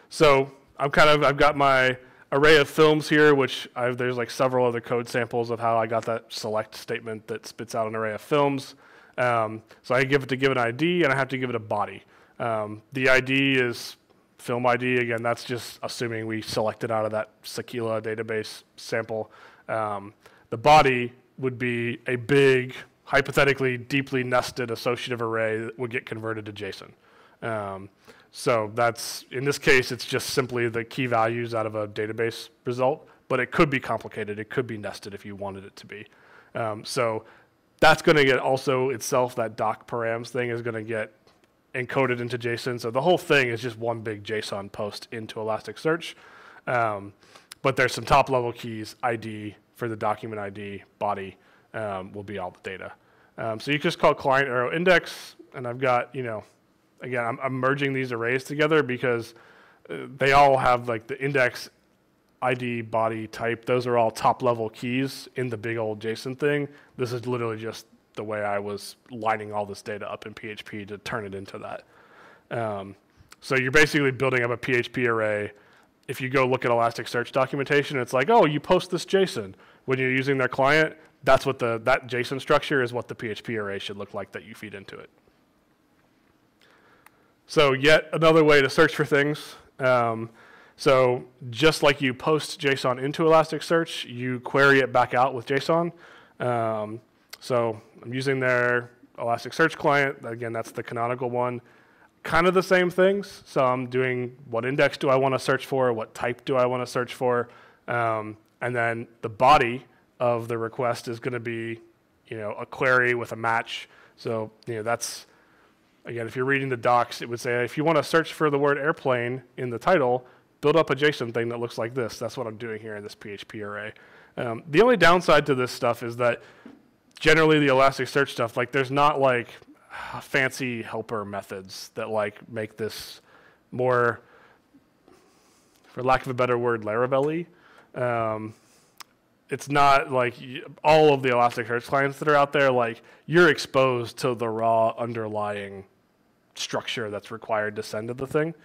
So I've got my array of films here, which there's like several other code samples of how I got that select statement that spits out an array of films. So I give it an ID, and I have to give it a body. The ID is film ID. Again, that's just assuming we selected out of that Sequila database sample. The body would be a big, hypothetically deeply nested associative array that would get converted to JSON. So that's, in this case, it's just simply the key values out of a database result, but it could be complicated. It could be nested if you wanted it to be. So that's going to get also itself, that doc params thing is going to get encoded into JSON. So the whole thing is just one big JSON post into Elasticsearch. But there's some top level keys, ID for the document ID, body will be all the data. So you just call client arrow index, and I've got, again, I'm merging these arrays together because they all have like the index, ID, body, type. Those are all top level keys in the big old JSON thing. This is literally just the way I was lining all this data up in PHP to turn it into that. So you're basically building up a PHP array. If you go look at Elasticsearch documentation, it's like, oh, you post this JSON. When you're using their client, that's what that JSON structure is what the PHP array should look like that you feed into it. So yet another way to search for things. So just like you post JSON into Elasticsearch, you query it back out with JSON. So I'm using their Elasticsearch client. Again, that's the canonical one. Kind of the same things. So I'm doing what index do I want to search for? What type do I want to search for? And then the body of the request is going to be, a query with a match. So, that's, again, if you're reading the docs, it would say, if you want to search for the word airplane in the title, build up a JSON thing that looks like this. That's what I'm doing here in this PHP array. The only downside to this stuff is that generally the Elasticsearch stuff, like there's not like fancy helper methods that like make this more, for lack of a better word, Laravel-y. It's not like all of the Elasticsearch clients that are out there, like you're exposed to the raw underlying structure that's required to send to the thing.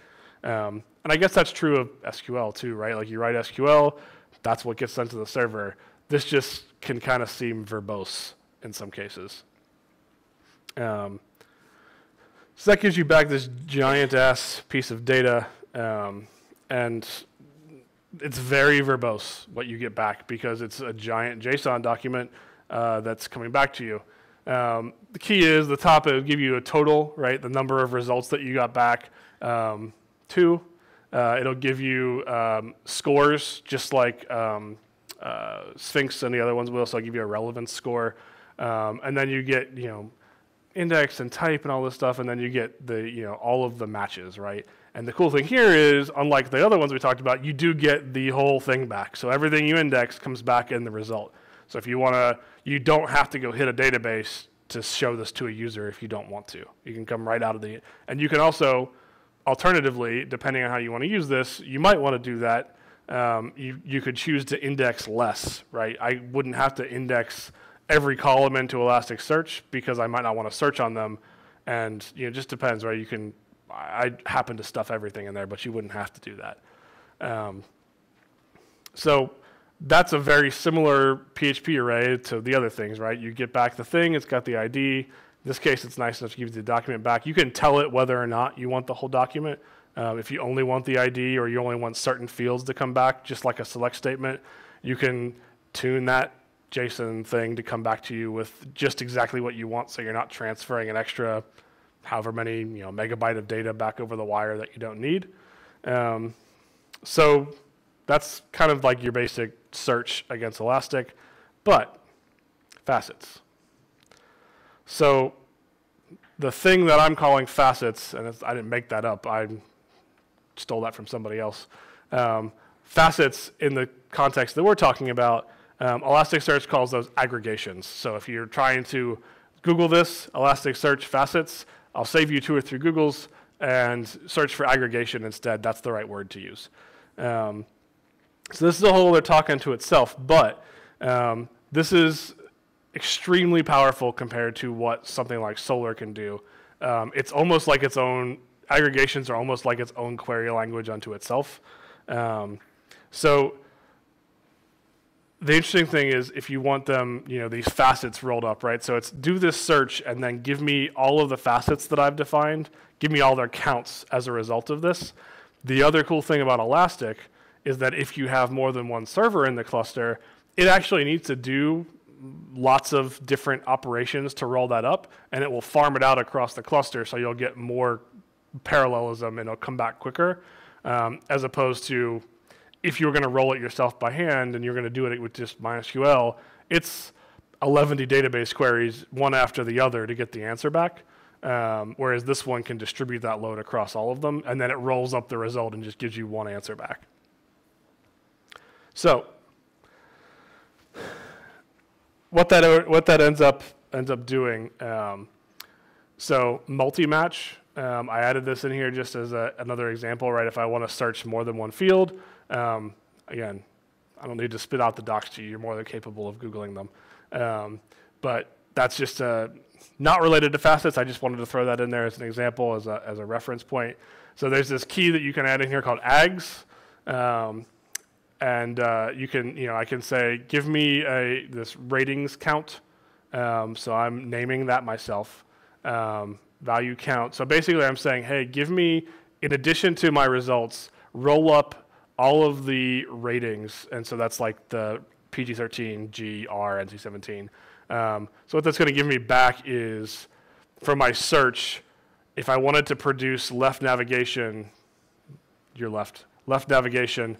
And I guess that's true of SQL too, right? Like you write SQL, that's what gets sent to the server. This just can kind of seem verbose in some cases. So that gives you back this giant ass piece of data, and it's very verbose what you get back because it's a giant JSON document that's coming back to you. The key is the top, it will give you a total, right? The number of results that you got back. 2. It'll give you scores, just like Sphinx and the other ones will. So I'll give you a relevance score, and then you get index and type and all this stuff, and then you get the all of the matches, right? And the cool thing here is, unlike the other ones we talked about, you do get the whole thing back. So everything you index comes back in the result. So if you want to, you don't have to go hit a database to show this to a user if you don't want to. You can come right out of the, and you can also, alternatively, depending on how you want to use this, you might want to do that. You could choose to index less, right? I wouldn't have to index every column into Elasticsearch because I might not want to search on them. And it just depends, right? You can, I happen to stuff everything in there, but you wouldn't have to do that. So that's a very similar PHP array to the other things, right? You get back the thing, it's got the ID. In this case, it's nice enough to give you the document back. You can tell it whether or not you want the whole document. If you only want the ID or you only want certain fields to come back, just like a select statement, you can tune that JSON thing to come back to you with just exactly what you want, so you're not transferring an extra however many megabyte of data back over the wire that you don't need. So that's kind of like your basic search against Elastic, but facets. So the thing that I'm calling facets, and I didn't make that up, I stole that from somebody else. Facets in the context that we're talking about, Elasticsearch calls those aggregations. So if you're trying to Google this, Elasticsearch facets, I'll save you 2 or 3 Googles and search for aggregation instead. That's the right word to use. So this is a whole other talk unto itself, but this is extremely powerful compared to what something like Solr can do. It's almost like its own, aggregations are almost like its own query language unto itself. So the interesting thing is if you want them, these facets rolled up, right? So it's do this search and then give me all of the facets that I've defined, give me all their counts as a result of this. The other cool thing about Elastic is that if you have more than one server in the cluster, it actually needs to do lots of different operations to roll that up, and it will farm it out across the cluster, so you'll get more parallelism and it'll come back quicker, as opposed to if you were going to roll it yourself by hand and you're going to do it with just MySQL, it's 11 database queries, one after the other, to get the answer back. Whereas this one can distribute that load across all of them, and then it rolls up the result and just gives you one answer back. So what that ends up doing, so multi-match, I added this in here just as another example, right? If I want to search more than one field, again, I don't need to spit out the docs to you. You're more than capable of Googling them. But that's just not related to facets. I just wanted to throw that in there as an example, as a reference point. So there's this key that you can add in here called ags. And you can, I can say, give me this ratings count. So I'm naming that myself. Value count. So basically I'm saying, hey, give me, in addition to my results, roll up all of the ratings. And so that's like the PG-13, G, R, NC-17. So what that's going to give me back is, for my search, if I wanted to produce left navigation, left navigation,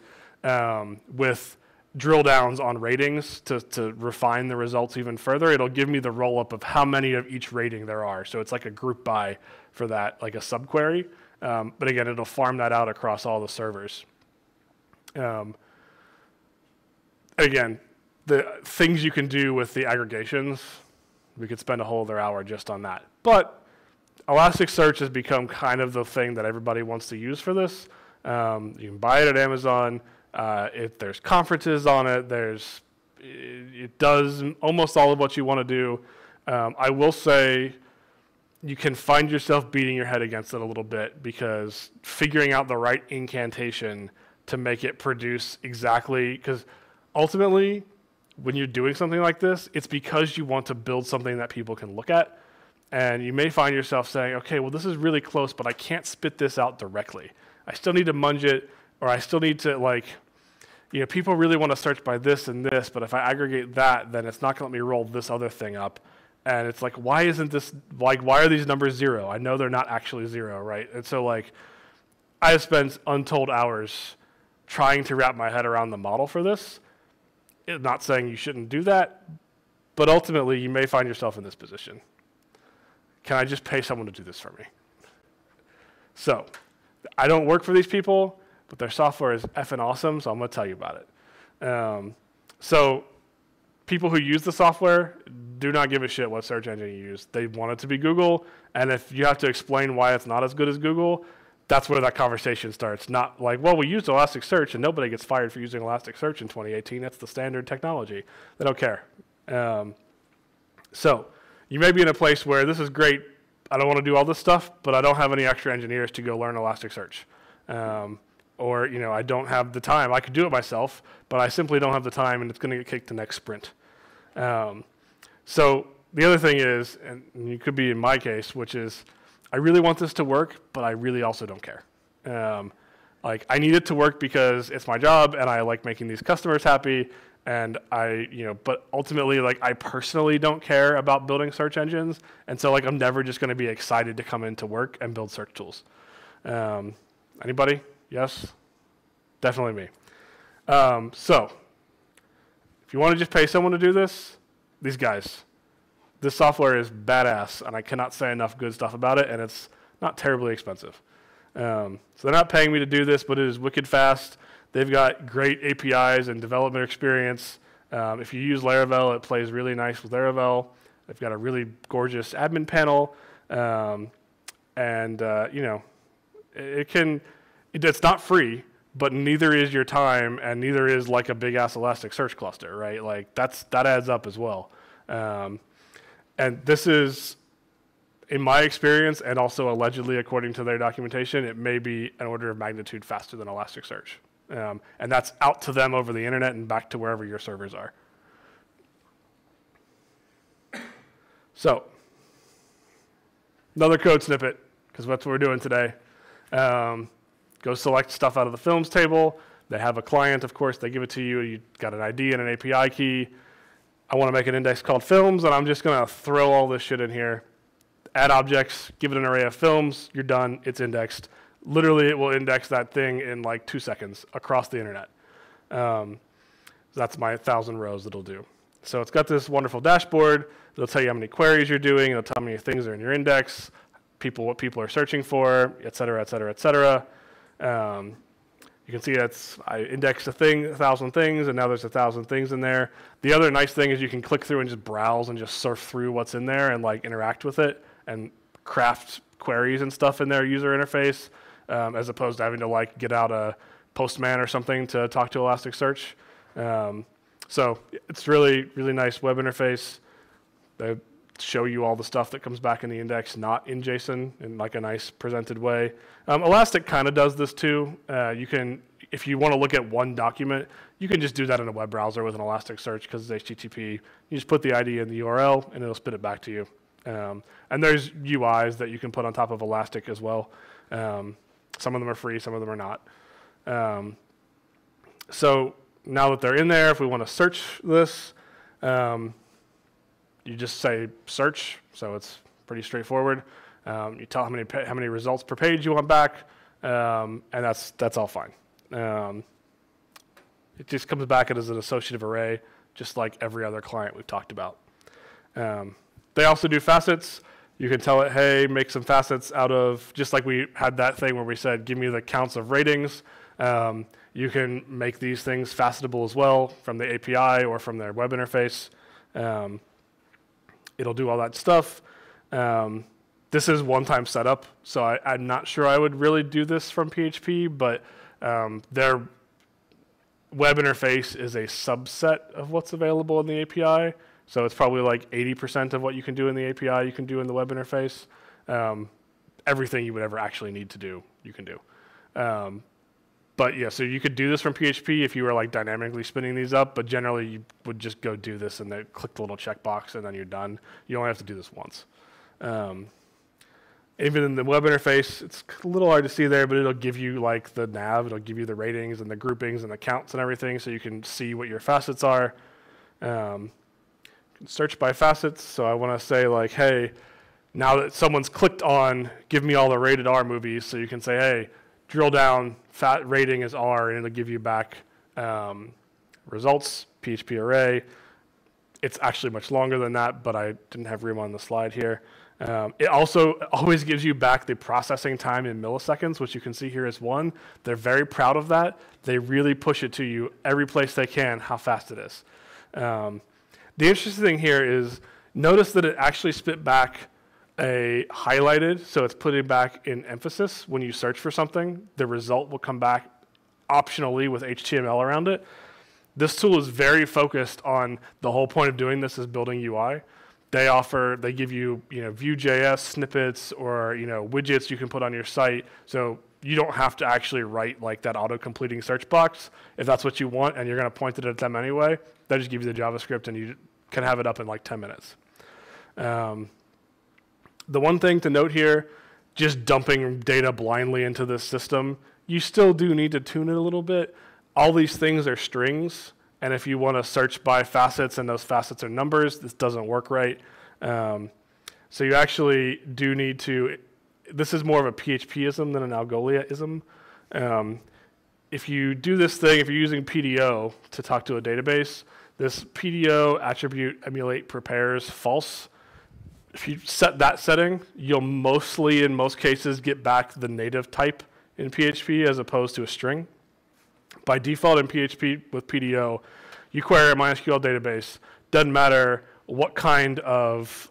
with drill downs on ratings to refine the results even further, it'll give me the roll up of how many of each rating there are. So it's like a group by for that, like a subquery. But again, it'll farm that out across all the servers. Again, the things you can do with the aggregations, we could spend a whole other hour just on that. But Elasticsearch has become kind of the thing that everybody wants to use for this. You can buy it at Amazon. If there's conferences on it, it does almost all of what you want to do. I will say you can find yourself beating your head against it a little bit, because figuring out the right incantation to make it produce exactly, because ultimately when you're doing something like this, it's because you want to build something that people can look at. And you may find yourself saying, okay, well, this is really close, but I can't spit this out directly. I still need to munge it, or I still need to, people really want to search by this and this, but if I aggregate that, then it's not going to let me roll this other thing up. And it's like, why isn't this, why are these numbers 0? I know they're not actually 0, right? And so, I have spent untold hours trying to wrap my head around the model for this. I'm not saying you shouldn't do that, but ultimately you may find yourself in this position. Can I just pay someone to do this for me? So, I don't work for these people, but their software is effing awesome, so I'm going to tell you about it. So, people who use the software do not give a shit what search engine you use. They want it to be Google, and if you have to explain why it's not as good as Google, that's where that conversation starts. Not like, well, we used Elasticsearch, and nobody gets fired for using Elasticsearch in 2018. That's the standard technology. They don't care. So, you may be in a place where this is great. I don't want to do all this stuff, but I don't have any extra engineers to go learn Elasticsearch. Or, I don't have the time. I could do it myself, but I simply don't have the time, and it's going to get kicked to next sprint. So the other thing is, and you could be in my case, which is I really want this to work, but I really also don't care. I need it to work because it's my job, and I like making these customers happy, and but ultimately, I personally don't care about building search engines, and so, I'm never just going to be excited to come into work and build search tools. Anybody? Yes? Definitely me. So, if you want to just pay someone to do this, these guys. This software is badass, and I cannot say enough good stuff about it, and it's not terribly expensive. So they're not paying me to do this, but it is wicked fast. They've got great APIs and development experience. If you use Laravel, it plays really nice with Laravel. They've got a really gorgeous admin panel, it's not free, but neither is your time, and neither is a big ass Elasticsearch cluster, right? That adds up as well. And this is, in my experience, and also allegedly according to their documentation, it may be an order of magnitude faster than Elasticsearch. And that's out to them over the internet and back to wherever your servers are. So, another code snippet, because that's what we're doing today. Go select stuff out of the films table. They have a client, of course. They give it to you. You got an ID and an API key. I want to make an index called films, and I'm just going to throw all this shit in here. Add objects, give it an array of films. You're done. It's indexed. Literally, it will index that thing in 2 seconds across the internet. That's my 1,000 rows it'll do. So it's got this wonderful dashboard. It'll tell you how many queries you're doing. It'll tell how many things are in your index, what people are searching for, et cetera, et cetera, et cetera. You can see I indexed 1,000 things, and now there's 1,000 things in there. The other nice thing is you can click through and just browse and just surf through what's in there and interact with it and craft queries and stuff in their user interface, as opposed to having to get out a Postman or something to talk to Elasticsearch. So it's really, really nice web interface. They show you all the stuff that comes back in the index, not in JSON, in a nice presented way. Elastic kind of does this too. You can, if you want to look at one document, you can just do that in a web browser with an Elasticsearch because it's HTTP. You just put the ID in the URL, and it'll spit it back to you. And there's UIs that you can put on top of Elastic as well. Some of them are free, some of them are not. So now that they're in there, if we want to search this, you just say search, so it's pretty straightforward. You tell how many results per page you want back, and that's all fine. It just comes back as an associative array, just like every other client we've talked about. They also do facets. You can tell it, hey, make some facets out of, just like we had that thing where we said, give me the counts of ratings. You can make these things facetable as well from the API or from their web interface. It'll do all that stuff. This is one-time setup, so I'm not sure I would really do this from PHP, but their web interface is a subset of what's available in the API. So it's probably 80% of what you can do in the API you can do in the web interface. Everything you would ever actually need to do, you can do. But yeah, so you could do this from PHP if you were dynamically spinning these up, but generally you would just go do this and then click the little checkbox and then you're done. You only have to do this once. Even in the web interface, it's a little hard to see there, but it'll give you the nav, it'll give you the ratings and the groupings and the counts and everything so you can see what your facets are. Search by facets, so I want to say hey, now that someone's clicked on give me all the rated R movies, so you can say, hey, drill down, fat rating is R, and it'll give you back results, PHP array. It's actually much longer than that, but I didn't have room on the slide here. It also always gives you back the processing time in milliseconds, which you can see here is 1. They're very proud of that. They really push it to you every place they can, how fast it is. The interesting thing here is notice that it actually spit back a highlighted, so it's putting back in emphasis. When you search for something, the result will come back optionally with HTML around it. This tool is very focused on the whole point of doing this is building UI. They give you, Vue.js snippets or, widgets you can put on your site. So you don't have to actually write like that auto-completing search box. If that's what you want and you're going to point it at them anyway, they just give you the JavaScript and you can have it up in like 10 minutes. The one thing to note here, just dumping data blindly into this system, you still do need to tune it a little bit. All these things are strings, and if you want to search by facets and those facets are numbers, this doesn't work right. So you actually do need to, this is more of a PHP-ism than an Algolia-ism. If you do this thing, if you're using PDO to talk to a database, this PDO attribute emulate prepares false. If you set that setting, you'll mostly, in most cases, get back the native type in PHP as opposed to a string. By default in PHP with PDO, you query a MySQL database. Doesn't matter what kind of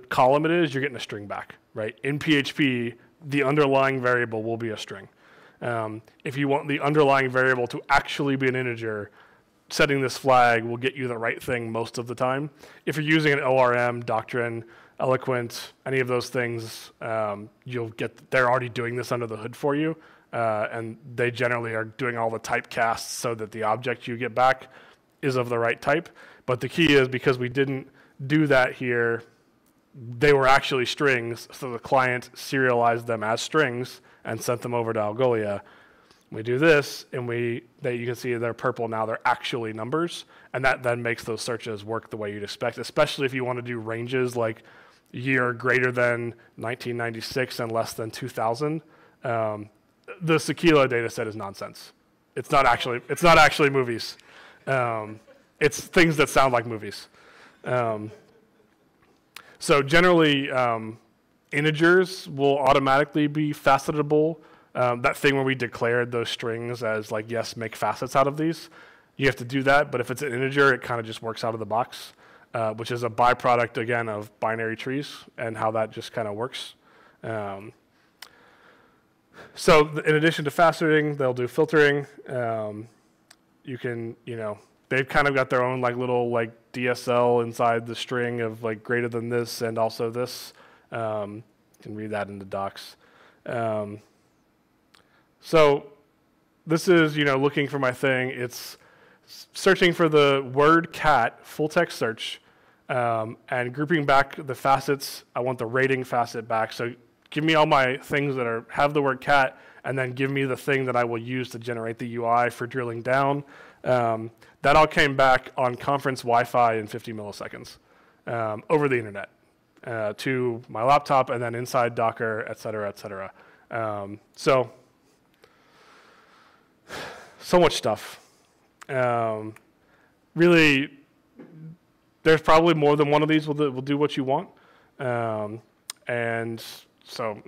column it is, you're getting a string back, right? In PHP, the underlying variable will be a string. If you want the underlying variable to actually be an integer, setting this flag will get you the right thing most of the time. If you're using an ORM, Doctrine, Eloquent, any of those things, they're already doing this under the hood for you. And they generally are doing all the typecasts so that the object you get back is of the right type. But the key is because we didn't do that here, they were actually strings, so the client serialized them as strings and sent them over to Algolia. We do this, and you can see they're purple now. They're actually numbers, and that then makes those searches work the way you'd expect, especially if you want to do ranges like year greater than 1996 and less than 2000. The Sequila data set is nonsense. It's not actually movies. It's things that sound like movies. So generally, integers will automatically be facetable. That thing where we declared those strings as like, yes, make facets out of these. You have to do that, but if it's an integer, it kind of just works out of the box, which is a byproduct, again, of binary trees and how that just kind of works. So in addition to faceting, they'll do filtering. You can, they've kind of got their own like little like DSL inside the string of like greater than this and also this. You can read that in the docs. So this is, looking for my thing. It's searching for the word cat, full text search, and grouping back the facets. I want the rating facet back. So give me all my things that have the word cat, and then give me the thing that I will use to generate the UI for drilling down. That all came back on conference Wi-Fi in 50 milliseconds over the internet to my laptop and then inside Docker, et cetera, et cetera. So much stuff. Really, there's probably more than one of these will do what you want. And so,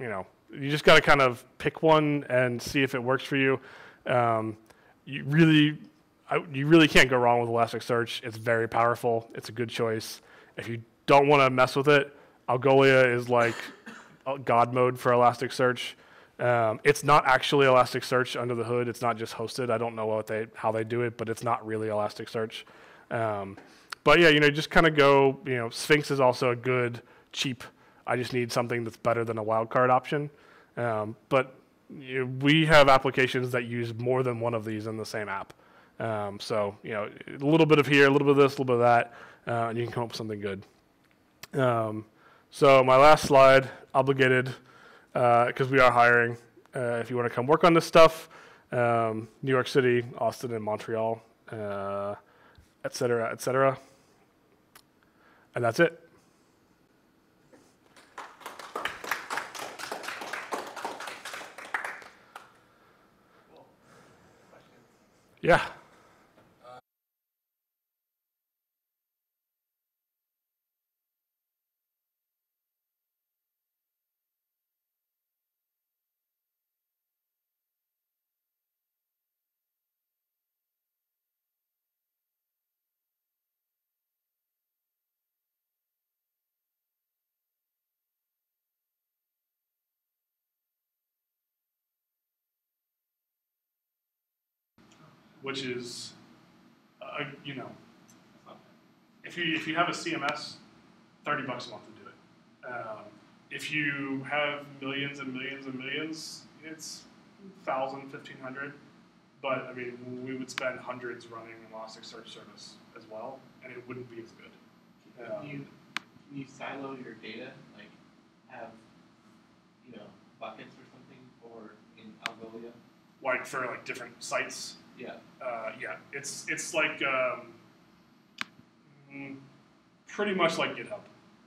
you just got to kind of pick one and see if it works for you. You really can't go wrong with Elasticsearch. It's very powerful. It's a good choice. If you don't want to mess with it, Algolia is like God mode for Elasticsearch. It's not actually Elasticsearch under the hood. It's not just hosted. I don't know how they do it, but it's not really Elasticsearch. But yeah, just kind of go. Sphinx is also a good, cheap. I just need something that's better than a wildcard option. But we have applications that use more than one of these in the same app. So a little bit of here, a little bit of this, a little bit of that, and you can come up with something good. So my last slide, obligated. Because we are hiring. If you want to come work on this stuff, New York City, Austin, and Montreal, et cetera, et cetera. And that's it. Yeah. Which is, you know, if you have a CMS, $30 a month to do it. If you have millions and millions and millions, it's 1,000, 1,500. But I mean, we would spend hundreds running an Elasticsearch service as well, and it wouldn't be as good. Can you silo your data, like have, buckets or something, or in Algolia? Like for like different sites. Yeah. Yeah, it's like pretty much like GitHub.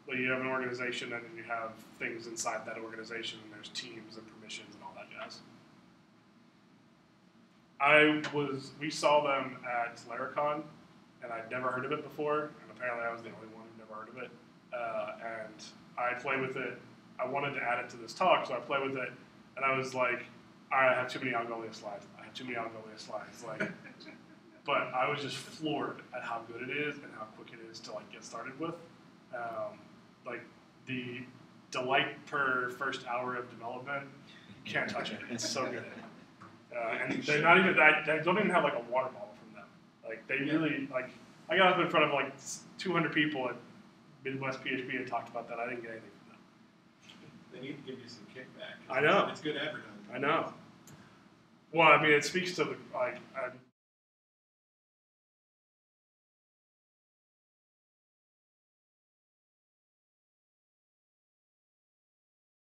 Like you have an organization and then you have things inside that organization and there's teams and permissions and all that jazz. We saw them at Laracon and I'd never heard of it before, and apparently I was the only one who'd never heard of it. And I play with it. I wanted to add it to this talk, so I play with it, and I was like, all right, I have too many Algolia slides. Like, but I was just floored at how good it is and how quick it is to like get started with. Like the delight per first hour of development, you can't touch it. It's so good. And they're not even that. They don't even have like a water bottle from them. Like they really like. I got up in front of like 200 people at Midwest PHP and talked about that. I didn't get anything from them. They need to give you some kickback. I know. It's good advertising. I know. Well, I mean, it speaks to the like.